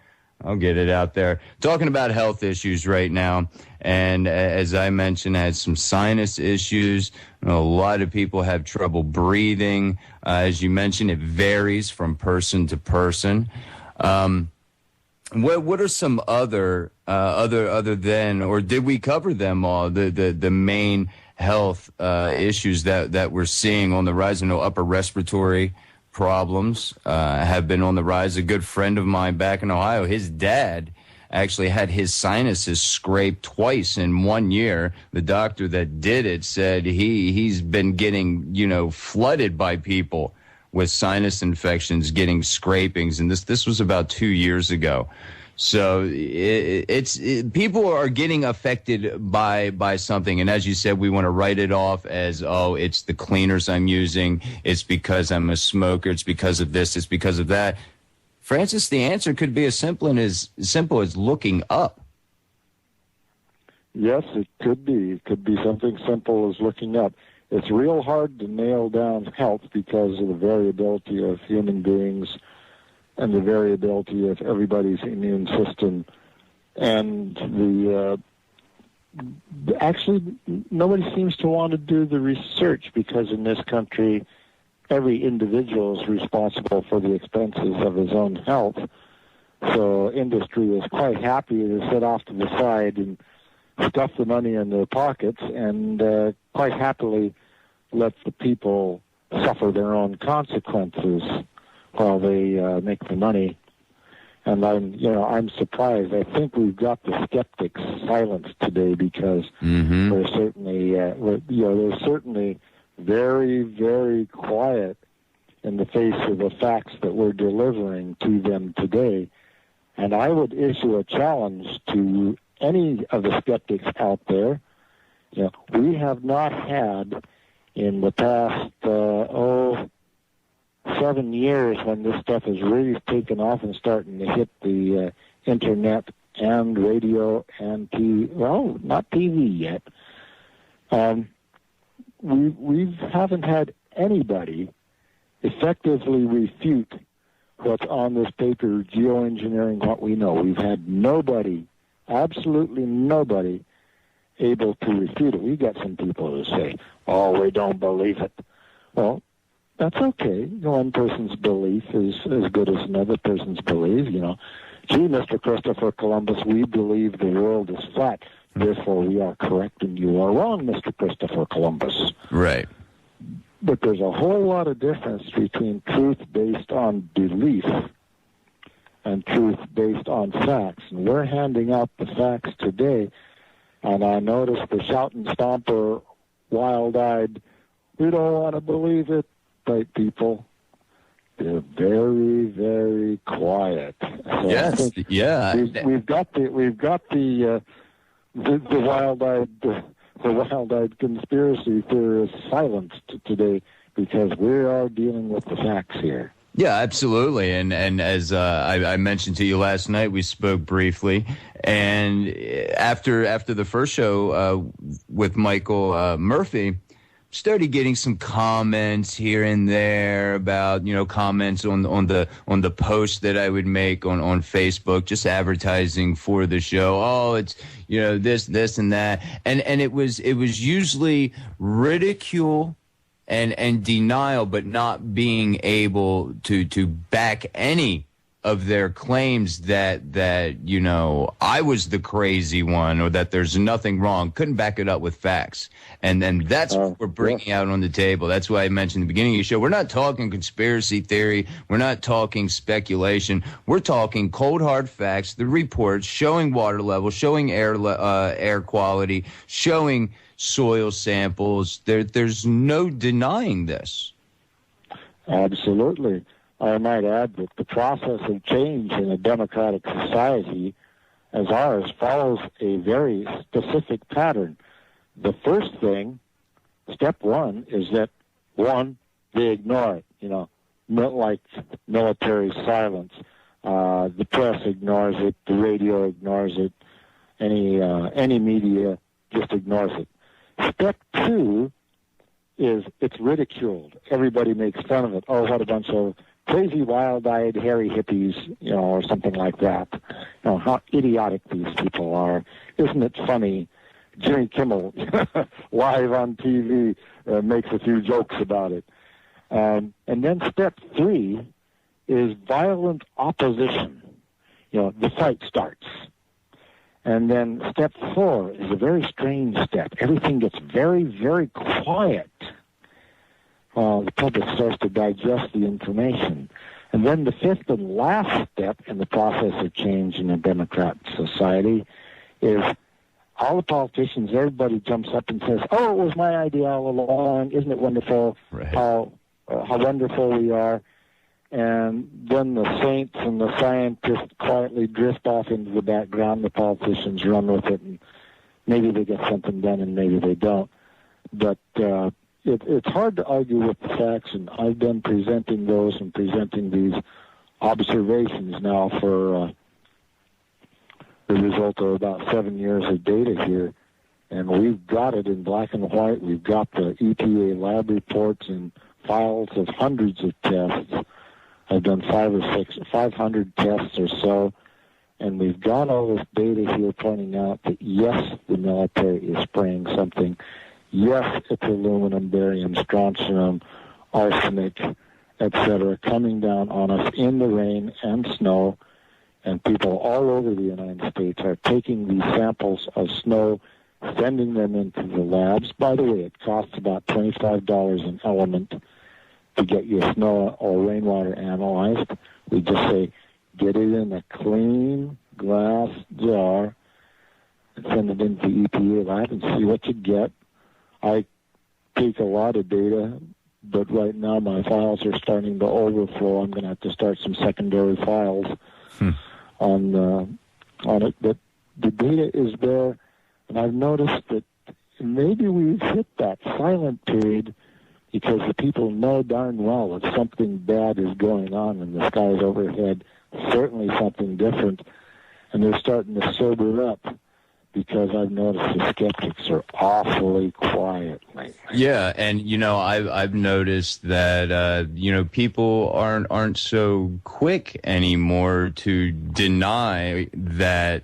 I'll get it out there. Talking about health issues right now. And as I mentioned, I had some sinus issues. A lot of people have trouble breathing. As you mentioned, it varies from person to person. What are some other than, or did we cover them all, the main health issues that we're seeing on the rise? I know upper respiratory problems have been on the rise. A good friend of mine back in Ohio, his dad actually had his sinuses scraped twice in 1 year. The doctor that did it said he's been getting, flooded by people with sinus infections, getting scrapings, and this was about 2 years ago. So people are getting affected by something, and as you said, we want to write it off as, oh, it's the cleaners I'm using, it's because I'm a smoker, it's because of this, it's because of that. Francis, the answer could be as simple as looking up. Yes, it could be. It could be something simple as looking up. It's real hard to nail down health because of the variability of human beings and the variability of everybody's immune system. And actually, nobody seems to want to do the research because in this country, every individual is responsible for the expenses of his own health. So industry is quite happy to sit off to the side and stuff the money in their pockets and quite happily let the people suffer their own consequences while they make the money. And I'm surprised. I think we've got the skeptics silenced today because we're certainly, they're certainly very, very quiet in the face of the facts that we're delivering to them today. And I would issue a challenge to any of the skeptics out there. We have not had in the past, 7 years when this stuff has really taken off and starting to hit the internet and radio and TV. Well, not TV yet. We haven't had anybody effectively refute what's on this paper, Geoengineering What We Know. We've had nobody, absolutely nobody, able to refute it. We got some people who say, oh, we don't believe it. Well, that's okay. One person's belief is as good as another person's belief. Gee, Mr. Christopher Columbus, we believe the world is flat. Therefore, we are correct and you are wrong, Mr. Christopher Columbus. Right. But there's a whole lot of difference between truth based on belief and truth based on facts. And we're handing out the facts today. And I noticed the shout and stomper, wild-eyed, we don't want to believe it type people. They're very, very quiet. So yes, yeah. We've got the wild-eyed conspiracy theorists silenced today because we are dealing with the facts here. Yeah, absolutely. And as I mentioned to you last night, we spoke briefly. And after the first show with Michael Murphy, started getting some comments here and there about, comments on the post that I would make on Facebook, just advertising for the show. Oh, it's, this and that. And it was usually ridicule and denial, but not being able to back any of their claims that I was the crazy one or that there's nothing wrong. Couldn't back it up with facts. And then that's what we're bringing out on the table. That's why I mentioned at the beginning of the show, we're not talking conspiracy theory. We're not talking speculation. We're talking cold, hard facts, the reports showing water levels, showing air quality, showing soil samples. There's no denying this. Absolutely. I might add that the process of change in a democratic society as ours follows a very specific pattern. The first thing, step one, is that, one, they ignore it, like military silence. The press ignores it, the radio ignores it, any media just ignores it. Step two is it's ridiculed. Everybody makes fun of it. Oh, what a bunch of crazy, wild-eyed, hairy hippies, or something like that. How idiotic these people are. Isn't it funny? Jimmy Kimmel, live on TV, makes a few jokes about it. And then step three is violent opposition. The fight starts. And then step four is a very strange step. Everything gets very, very quiet. The public starts to digest the information. And then the fifth and last step in the process of change in a democratic society is all the politicians, everybody jumps up and says, oh, it was my idea all along. Isn't it wonderful how wonderful we are? And then the saints and the scientists quietly drift off into the background. The politicians run with it, and maybe they get something done and maybe they don't. But it's hard to argue with the facts, and I've been presenting those and presenting these observations now for the result of about 7 years of data here. And we've got it in black and white. We've got the EPA lab reports and files of hundreds of tests. I've done 500 tests or so, and we've got all this data here pointing out that, yes, the military is spraying something. Yes, it's aluminum, barium, strontium, arsenic, etc., coming down on us in the rain and snow, and people all over the United States are taking these samples of snow, sending them into the labs. By the way, it costs about $25 an element to get your snow or rainwater analyzed. We just say, get it in a clean glass jar and send it into the EPA lab and see what you get. I take a lot of data, but right now my files are starting to overflow. I'm going to have to start some secondary files on it. But the data is there, and I've noticed that maybe we've hit that silent period because the people know darn well that something bad is going on in the skies overhead, certainly something different, and they're starting to sober up because I've noticed the skeptics are awfully quiet lately. Yeah, and, I've noticed that, people aren't so quick anymore to deny that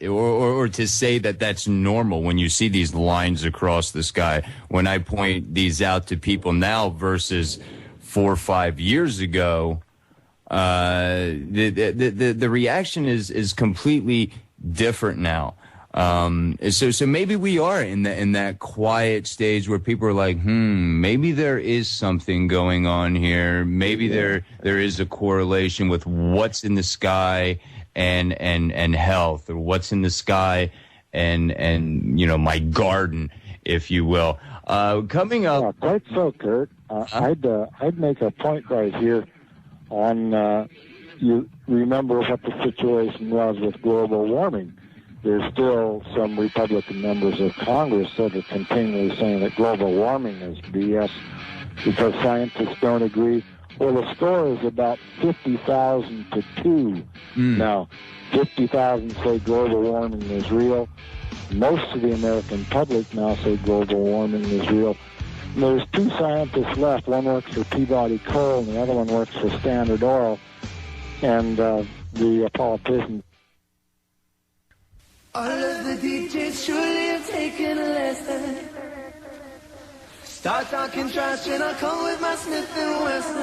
or to say that that's normal when you see these lines across the sky. When I point these out to people now versus 4 or 5 years ago, the reaction is completely different now. So maybe we are in that quiet stage where people are like, maybe there is something going on here. Maybe there is a correlation with what's in the sky and health, or what's in the sky and my garden, if you will. Coming up, quite so, Kurt. I'd make a point right here on you remember what the situation was with global warming. There's still some Republican members of Congress that are continually saying that global warming is BS because scientists don't agree. Well, the score is about 50,000 to 2. Now, 50,000 say global warming is real. Most of the American public now say global warming is real. And there's 2 scientists left. One works for Peabody Coal, and the other one works for Standard Oil. And the politicians. All of the DJs surely have taken a lesson. Start talking trash and I'll come with my Smith & Wesson.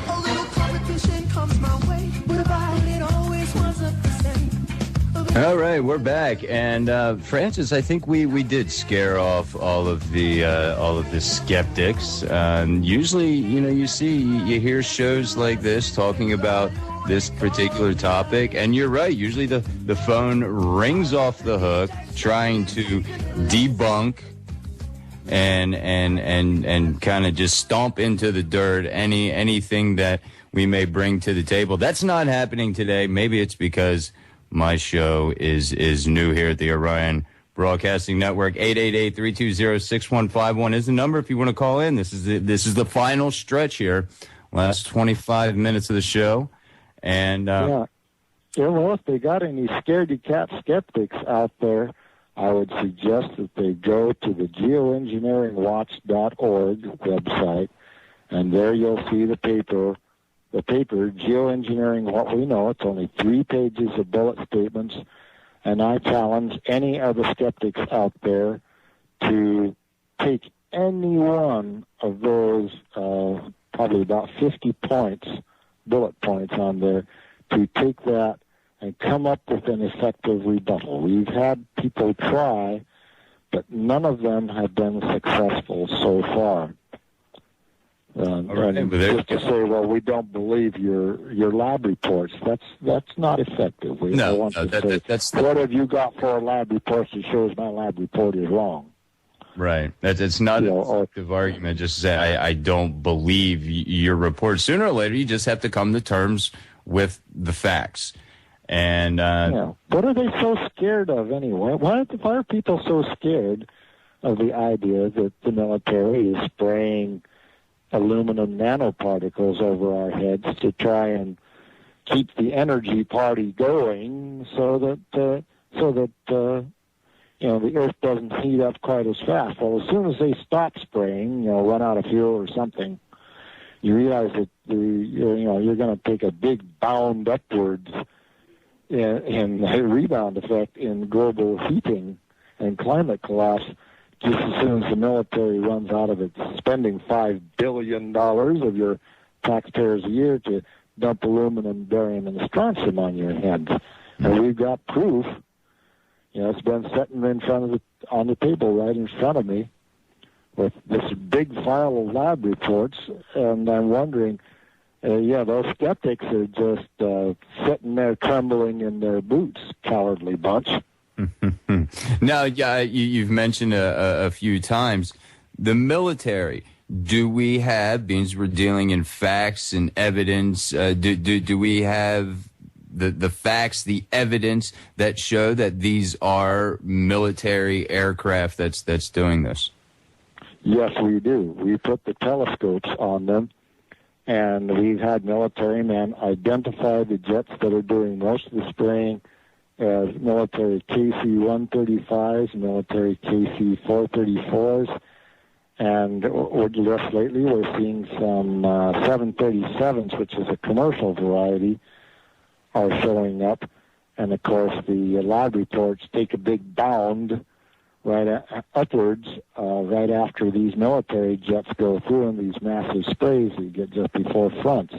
A little competition comes my way, but about it always wasn't the same. All right, we're back, and Francis, I think we did scare off all of the skeptics. Usually, you hear shows like this talking about this particular topic, and you're right. Usually, the phone rings off the hook, trying to debunk and kind of just stomp into the dirt anything that we may bring to the table. That's not happening today. Maybe it's because my show is new here at the Orion Broadcasting Network. 888-320-6151 is the number if you want to call in. This is the final stretch here, last 25 minutes of the show, and yeah. Well, if they got any scaredy cat skeptics out there, I would suggest that they go to the geoengineeringwatch.org website, and there you'll see the paper, Geoengineering What We Know. It's only 3 pages of bullet statements, and I challenge any of the skeptics out there to take any one of those, probably about 50 points, bullet points on there, to take that and come up with an effective rebuttal. We've had people try, but none of them have been successful so far. And just to say, well, we don't believe your lab reports, that's not effective. What have you got for lab reports that shows my lab report is wrong? Right. It's not an effective argument. Just to say, I don't believe your report. Sooner or later, you just have to come to terms with the facts. And what are they so scared of anyway? Why are people so scared of the idea that the military is spraying aluminum nanoparticles over our heads to try and keep the energy party going, so that the Earth doesn't heat up quite as fast? Well, as soon as they stop spraying, run out of fuel or something, you realize that you're going to take a big bound upwards in rebound effect in global heating and climate collapse just as soon as the military runs out of its spending $5 billion of your taxpayers a year to dump aluminum, barium, and strontium on your heads. And we've got proof. It's been sitting on the table right in front of me with this big file of lab reports, and I'm wondering, those skeptics are just sitting there trembling in their boots, cowardly bunch. Now, you've mentioned a few times the military. Do we have, because we're dealing in facts and evidence, do we have the facts, the evidence that show that these are military aircraft that's doing this? Yes, we do. We put the telescopes on them, and we've had military men identify the jets that are doing most of the spraying as military KC-135s, military KC-434s, and just lately we're seeing some 737s, which is a commercial variety, are showing up. And of course, the lab reports take a big bound upwards right after these military jets go through in these massive sprays you get just before fronts.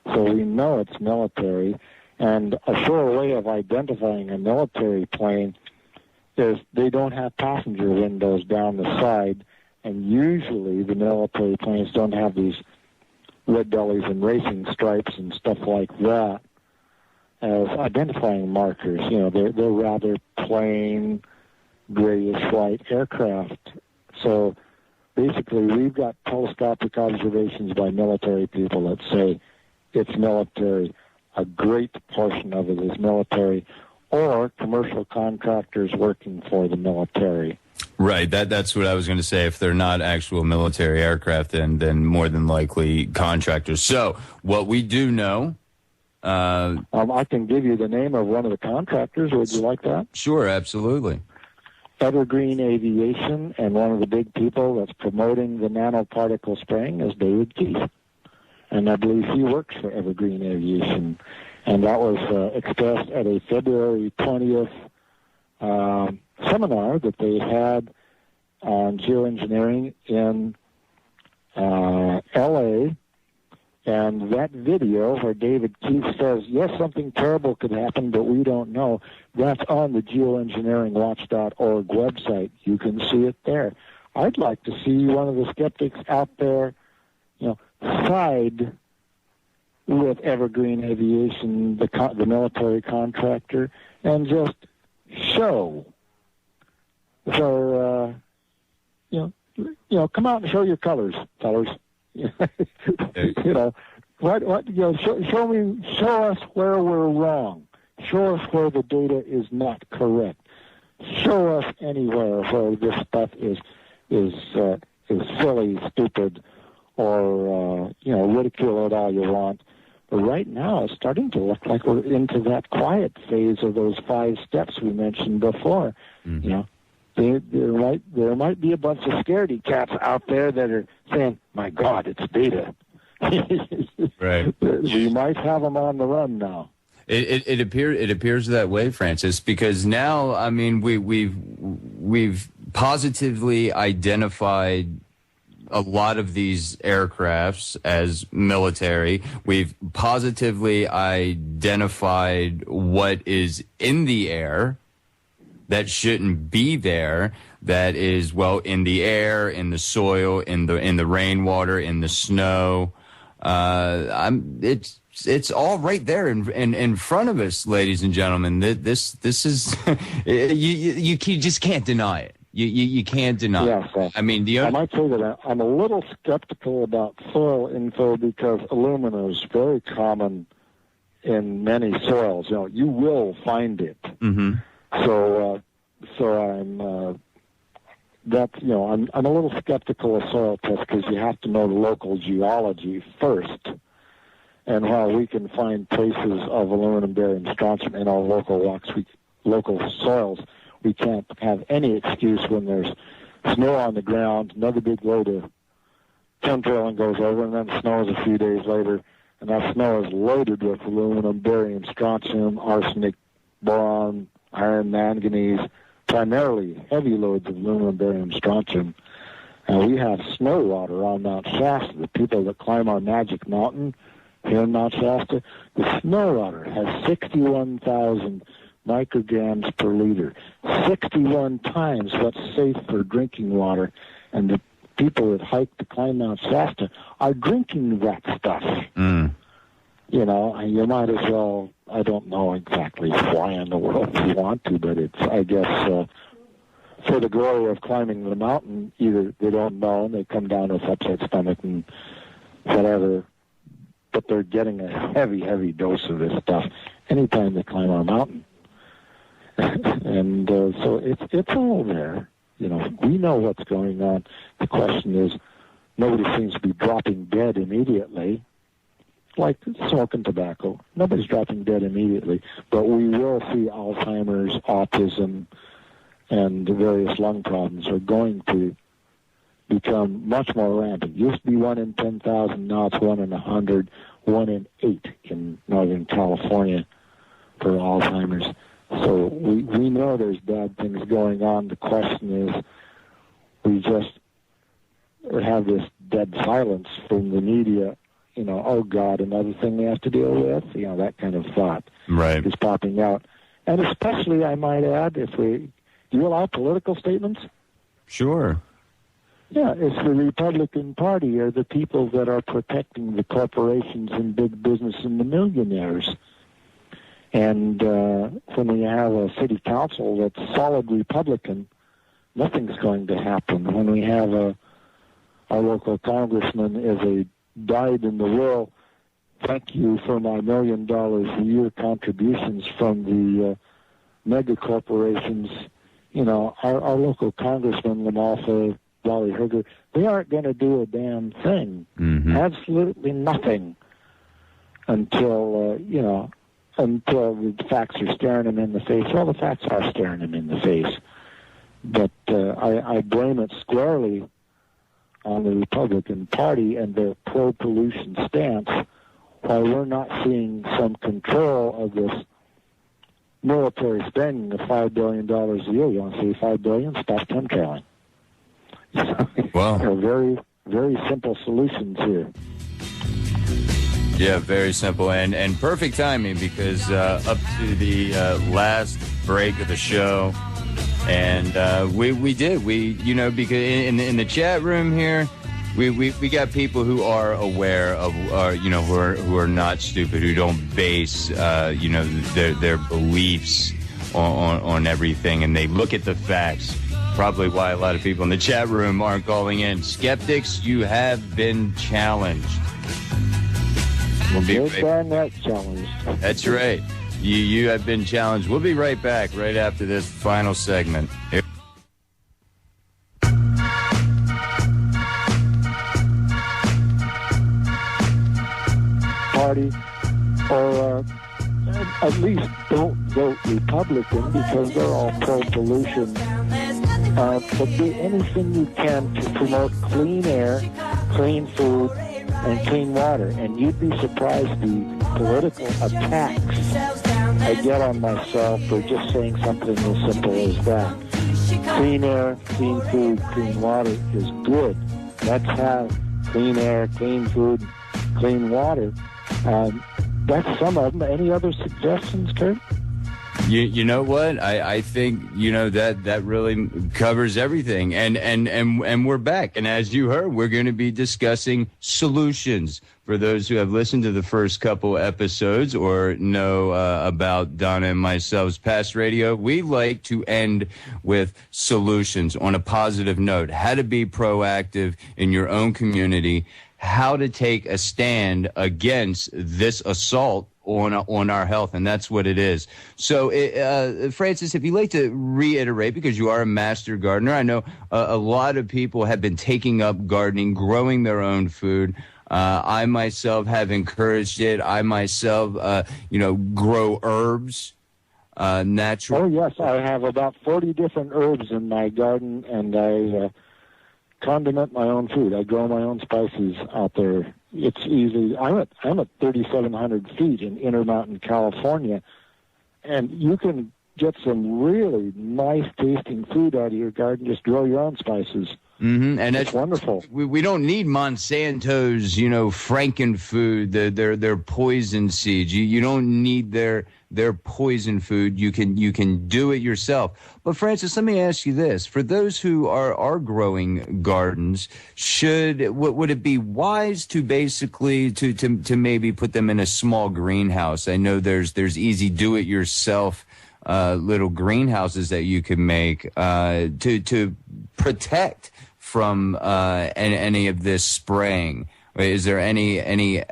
So we know it's military. And a sure way of identifying a military plane is they don't have passenger windows down the side, and usually the military planes don't have these red bellies and racing stripes and stuff like that as identifying markers. They're rather plain grayish-white aircraft. So basically, we've got telescopic observations by military people that say it's military. A great portion of it is military, or commercial contractors working for the military. Right. That's what I was going to say. If they're not actual military aircraft, then more than likely contractors. So what we do know. I can give you the name of one of the contractors. Would you like that? Sure, absolutely. Evergreen Aviation, and one of the big people that's promoting the nanoparticle spraying is David Keith. And I believe he works for Evergreen Aviation. And that was expressed at a February 20th seminar that they had on geoengineering in L.A., and that video where David Keith says, yes, something terrible could happen, but we don't know, that's on the geoengineeringwatch.org website. You can see it there. I'd like to see one of the skeptics out there, side with Evergreen Aviation, the military contractor, and just show. So, come out and show your colors, fellas. Show us where we're wrong. Show us where the data is not correct. Show us anywhere where this stuff is silly, stupid, or ridicule it all you want. But right now, it's starting to look like we're into that quiet phase of those 5 steps we mentioned before. Mm-hmm. There might be a bunch of scaredy cats out there that are saying, "My God, it's data." Right. We might have them on the run now. It appears that way, Francis, because now, I mean, we've positively identified a lot of these aircrafts as military. We've positively identified what is in the air that shouldn't be there, that is, well, in the air, in the soil, in the rainwater, in the snow. It's all right there in front of us, ladies and gentlemen. This is you just can't deny it. You can't deny it. Yes, I mean, I might say that I'm a little skeptical about soil info because alumina is very common in many soils. You will find it. Mm-hmm. So I'm I'm a little skeptical of soil tests because you have to know the local geology first. And while we can find traces of aluminum, barium, strontium in our local rocks, local soils, we can't have any excuse when there's snow on the ground, another big load of chemtrail goes over, and then snows a few days later, and that snow is loaded with aluminum, barium, strontium, arsenic, boron, iron, manganese, primarily heavy loads of aluminum, barium, strontium. And we have snow water on Mount Shasta. The people that climb our Magic Mountain here in Mount Shasta, the snow water has 61,000 micrograms per liter, 61 times what's safe for drinking water. And the people that hike to climb Mount Shasta are drinking that stuff. Mm. You might as well, I don't know exactly why in the world you want to, but it's, I guess, for the glory of climbing the mountain, either they don't know and they come down with upset stomach and whatever, but they're getting a heavy, heavy dose of this stuff anytime they climb our mountain. And so it's all there. We know what's going on. The question is, nobody seems to be dropping dead immediately, like smoking tobacco. Nobody's dropping dead immediately, but we will see Alzheimer's, autism, and the various lung problems are going to become much more rampant. It used to be 1 in 10,000, now it's 1 in 100, 1 in 8 in Northern California for Alzheimer's. So we know there's bad things going on. The question is, we just have this dead silence from the media, oh God, another thing we have to deal with, that kind of thought is popping out. And especially, I might add, do you allow political statements? Sure. Yeah, it's the Republican Party are the people that are protecting the corporations and big business and the millionaires. And when we have a city council that's solid Republican, nothing's going to happen. When we have our local congressman is a dyed-in-the-wool, thank you for my $1 million a year contributions from the mega corporations, our local congressman, Lamalfa, Wally Herger, they aren't going to do a damn thing. Mm-hmm. Absolutely nothing until the facts are staring them in the face. Well, the facts are staring them in the face. But I blame it squarely on the Republican Party and their pro-pollution stance, while we're not seeing some control of this military spending of $5 billion a year. You want to see $5 billion? Stop chemtrailing. Wow. There are very, very simple solutions here. Yeah, very simple and perfect timing because up to the last break of the show, and we did because in the chat room here, we got people who are aware of who are not stupid, who don't base their beliefs on everything, and they look at the facts. probably why a lot of people in the chat room aren't calling in. Skeptics, you have been challenged. We'll be right challenged. That's right. You have been challenged. We'll be right back right after this final segment. Party, or at least don't vote Republican because they're all pro-pollution. But do anything you can to promote clean air, clean food, and clean water. And you'd be surprised the political attacks I get on myself for just saying something as simple as that. Clean air, clean food, clean water is good. Let's have clean air, clean food, clean water. That's some of them. Any other suggestions, Kurt? You know what? I think, that really covers everything. And we're back. And as you heard, we're going to be discussing solutions. For those who have listened to the first couple episodes or know about Donna and myself's past radio, we like to end with solutions on a positive note. How to be proactive in your own community, how to take a stand against this assault on our health, and that's what it is. So, Francis, if you'd like to reiterate, because you are a master gardener, I know a lot of people have been taking up gardening, growing their own food. I myself have encouraged it. I myself, grow herbs, natural. Oh, yes, I have about 40 different herbs in my garden, and I condiment my own food. I grow my own spices out there. It's easy. I'm at 3,700 feet in Intermountain, California, and you can get some really nice tasting food out of your garden. Just grow your own spices. Mm-hmm. And it's wonderful. We don't need Monsanto's, Frankenfood, their poison seeds. You don't need their poison food. You can do it yourself. But Francis, let me ask you this: for those who are growing gardens, would it be wise to basically to maybe put them in a small greenhouse? I know there's easy do it yourself little greenhouses that you can make to protect from any of this spraying. Is there any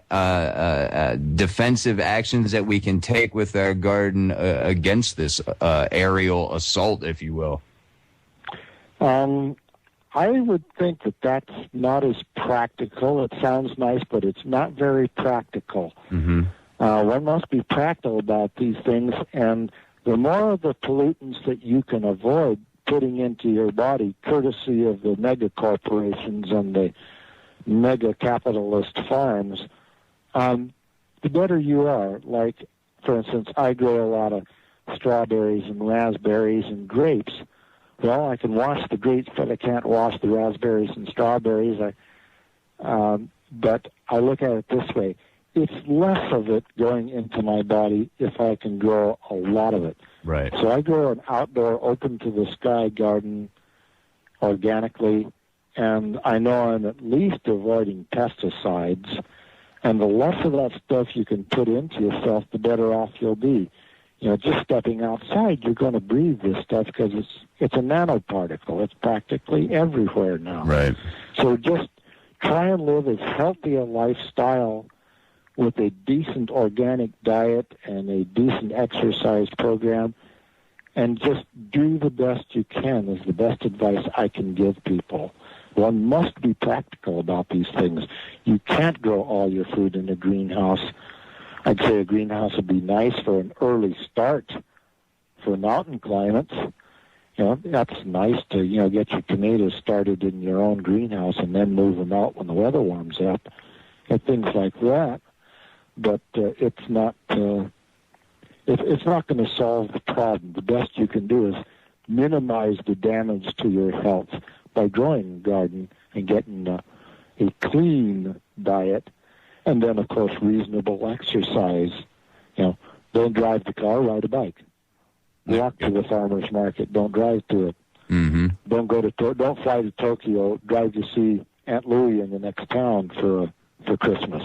defensive actions that we can take with our garden against this aerial assault, if you will? I would think that that's not as practical. It sounds nice, but it's not very practical. Mm-hmm. One must be practical about these things, and the more of the pollutants that you can avoid putting into your body, courtesy of the mega corporations and the mega capitalist farms, the better you are. Like, for instance, I grow a lot of strawberries and raspberries and grapes. Well, I can wash the grapes, but I can't wash the raspberries and strawberries. But I look at it this way. It's less of it going into my body if I can grow a lot of it. Right. So I grow an outdoor, open-to-the-sky garden organically, and I know I'm at least avoiding pesticides. And the less of that stuff you can put into yourself, the better off you'll be. Just stepping outside, you're going to breathe this stuff because it's a nanoparticle. It's practically everywhere now. Right. So just try and live as healthy a lifestyle with a decent organic diet and a decent exercise program, and just do the best you can is the best advice I can give people. One must be practical about these things. You can't grow all your food in a greenhouse. I'd say a greenhouse would be nice for an early start for mountain climates. That's nice to, get your tomatoes started in your own greenhouse and then move them out when the weather warms up and things like that. But it's not going to solve the problem. The best you can do is minimize the damage to your health by growing a garden and getting a clean diet, and then, of course, reasonable exercise. Don't drive the car, ride a bike. Walk to the farmer's market. Don't drive to it. Mm-hmm. Don't fly to Tokyo. Drive to see Aunt Louie in the next town for Christmas,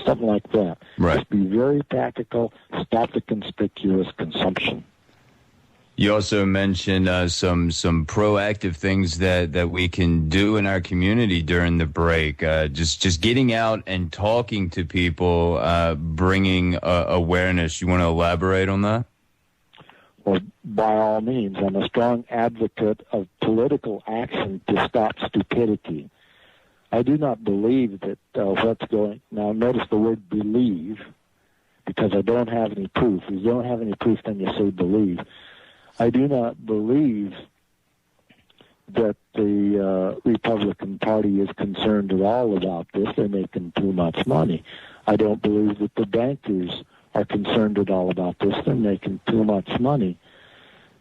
something like that. Right. Just be very practical. Stop the conspicuous consumption. You also mentioned some proactive things that we can do in our community during the break. Just getting out and talking to people, bringing awareness. You want to elaborate on that? Well, by all means, I'm a strong advocate of political action to stop stupidity. I do not believe that what's going... Now, notice the word believe, because I don't have any proof. If you don't have any proof, then you say believe. I do not believe that the Republican Party is concerned at all about this. They're making too much money. I don't believe that the bankers are concerned at all about this. They're making too much money.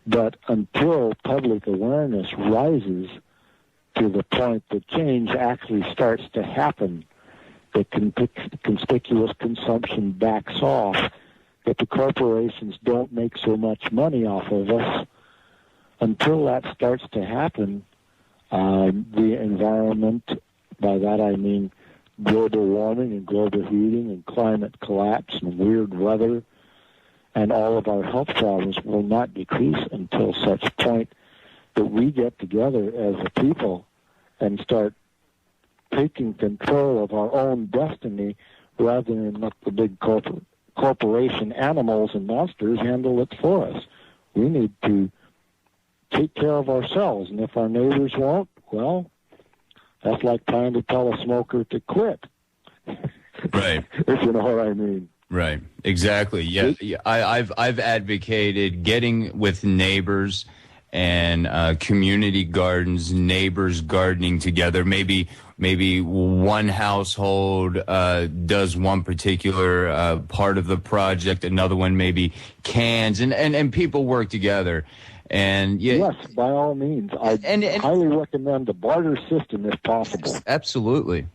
But until public awareness rises to the point that change actually starts to happen, that conspicuous consumption backs off, that the corporations don't make so much money off of us, until that starts to happen, the environment, by that I mean global warming and global heating and climate collapse and weird weather, and all of our health problems will not decrease until such point that we get together as a people and start taking control of our own destiny rather than let the big corporation animals and monsters handle it for us. We need to take care of ourselves, and if our neighbors won't, well, that's like trying to tell a smoker to quit. Right. If you know what I mean. Right. Exactly. Yeah. I've advocated getting with neighbors and community gardens, neighbors gardening together. Maybe one household does one particular part of the project, another one maybe cans, and people work together. And yes, by all means, I highly recommend the barter system if possible. Absolutely.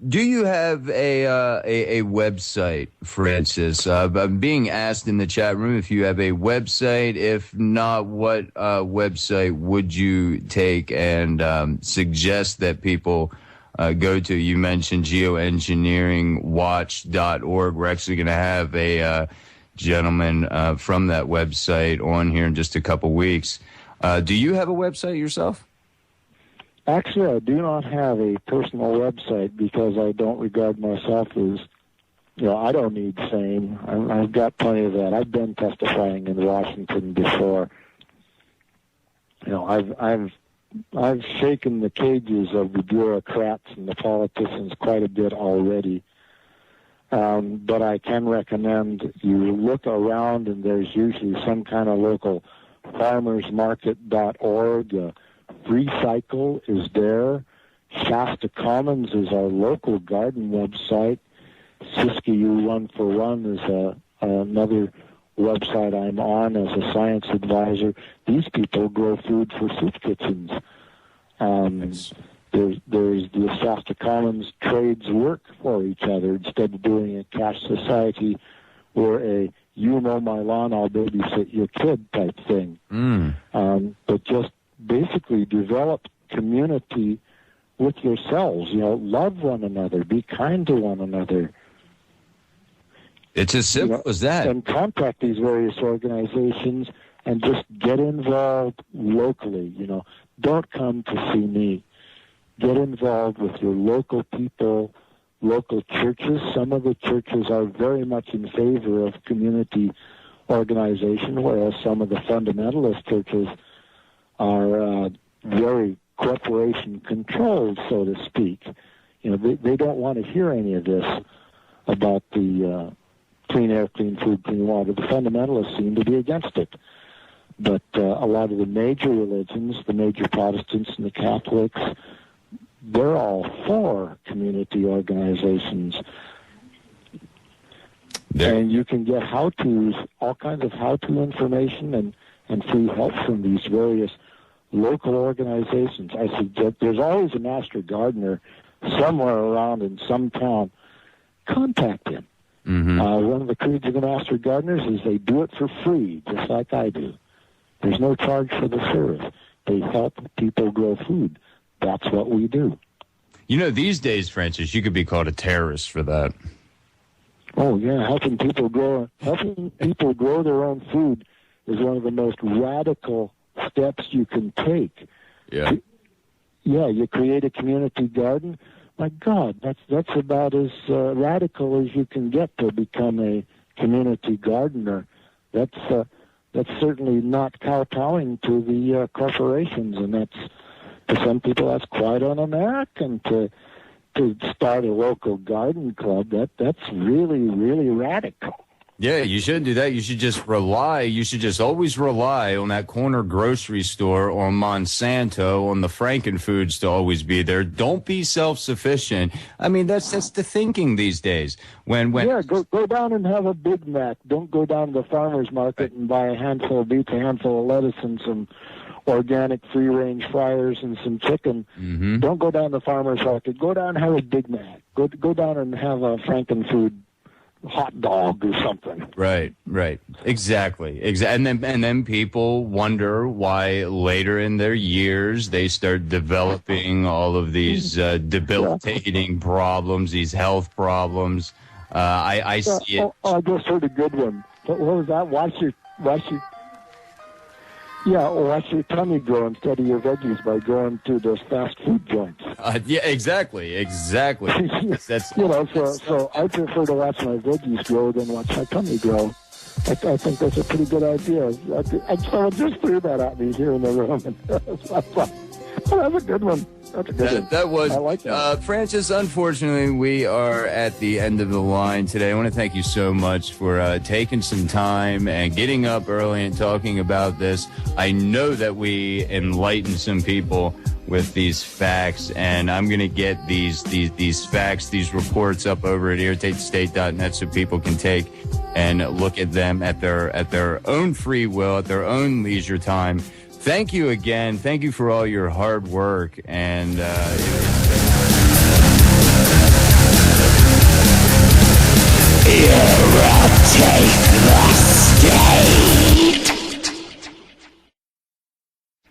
Do you have a website, Francis? I'm being asked in the chat room if you have a website. If not, what website would you take and suggest that people go to? You mentioned geoengineeringwatch.org. We're actually going to have a gentleman from that website on here in just a couple weeks. Do you have a website yourself? Actually, I do not have a personal website because I don't regard myself as, I don't need fame. I've got plenty of that. I've been testifying in Washington before. I've shaken the cages of the bureaucrats and the politicians quite a bit already. But I can recommend you look around, and there's usually some kind of local farmersmarket.org. Recycle is there. Shasta Commons is our local garden website. Siskiyou 141 is another website I'm on as a science advisor. These people grow food for soup kitchens. There's the Shasta Commons trades work for each other instead of doing a cash society or a you mow my lawn, I'll babysit your kid type thing. But just basically develop community with yourselves. Love one another, be kind to one another. It's as simple as that. And contact these various organizations and just get involved locally. Don't come to see me. Get involved with your local people, local churches. Some of the churches are very much in favor of community organization, whereas some of the fundamentalist churches are very corporation-controlled, so to speak. They don't want to hear any of this about the clean air, clean food, clean water. The fundamentalists seem to be against it. But a lot of the major religions, the major Protestants and the Catholics, they're all for community organizations. And you can get how-tos, all kinds of how-to information and free help from these various local organizations. I suggest there's always a master gardener somewhere around in some town. Contact him. One of the creeds of the master gardeners is they do it for free, just like I do. There's no charge for the service. They help people grow food. That's what we do. These days, Francis, you could be called a terrorist for that. Oh yeah, helping people grow their own food is one of the most radical steps you can take. Yeah. Yeah, you create a community garden. My God, that's about as radical as you can get to become a community gardener. That's certainly not kowtowing to the corporations, and that's, to some people, that's quite un-American to start a local garden club. That's really, really radical. Yeah, you shouldn't do that. You should just always rely on that corner grocery store, on Monsanto, on the Frankenfoods to always be there. Don't be self-sufficient. I mean, that's the thinking these days. Yeah, go down and have a Big Mac. Don't go down to the farmer's market and buy a handful of beets, a handful of lettuce, and some organic free-range fryers and some chicken. Mm-hmm. Don't go down to the farmer's market. Go down and have a Big Mac. Go down and have a Frankenfood hot dog or something. Right, exactly. And then people wonder why later in their years they start developing all of these debilitating problems, these health problems. I see it. I just heard a good one. What was that? Watch your tummy grow instead of your veggies by going to those fast food joints. Yeah, exactly. That's so I prefer to watch my veggies grow than watch my tummy grow. I think that's a pretty good idea. Someone just threw that at me here in the room. That's a good one. That was. I like that. Francis, unfortunately, we are at the end of the line today. I want to thank you so much for taking some time and getting up early and talking about this. I know that we enlightened some people with these facts, and I'm going to get these facts, these reports up over at irritatestate.net so people can take and look at them at their own free will, at their own leisure time. Thank you again. Thank you for all your hard work. And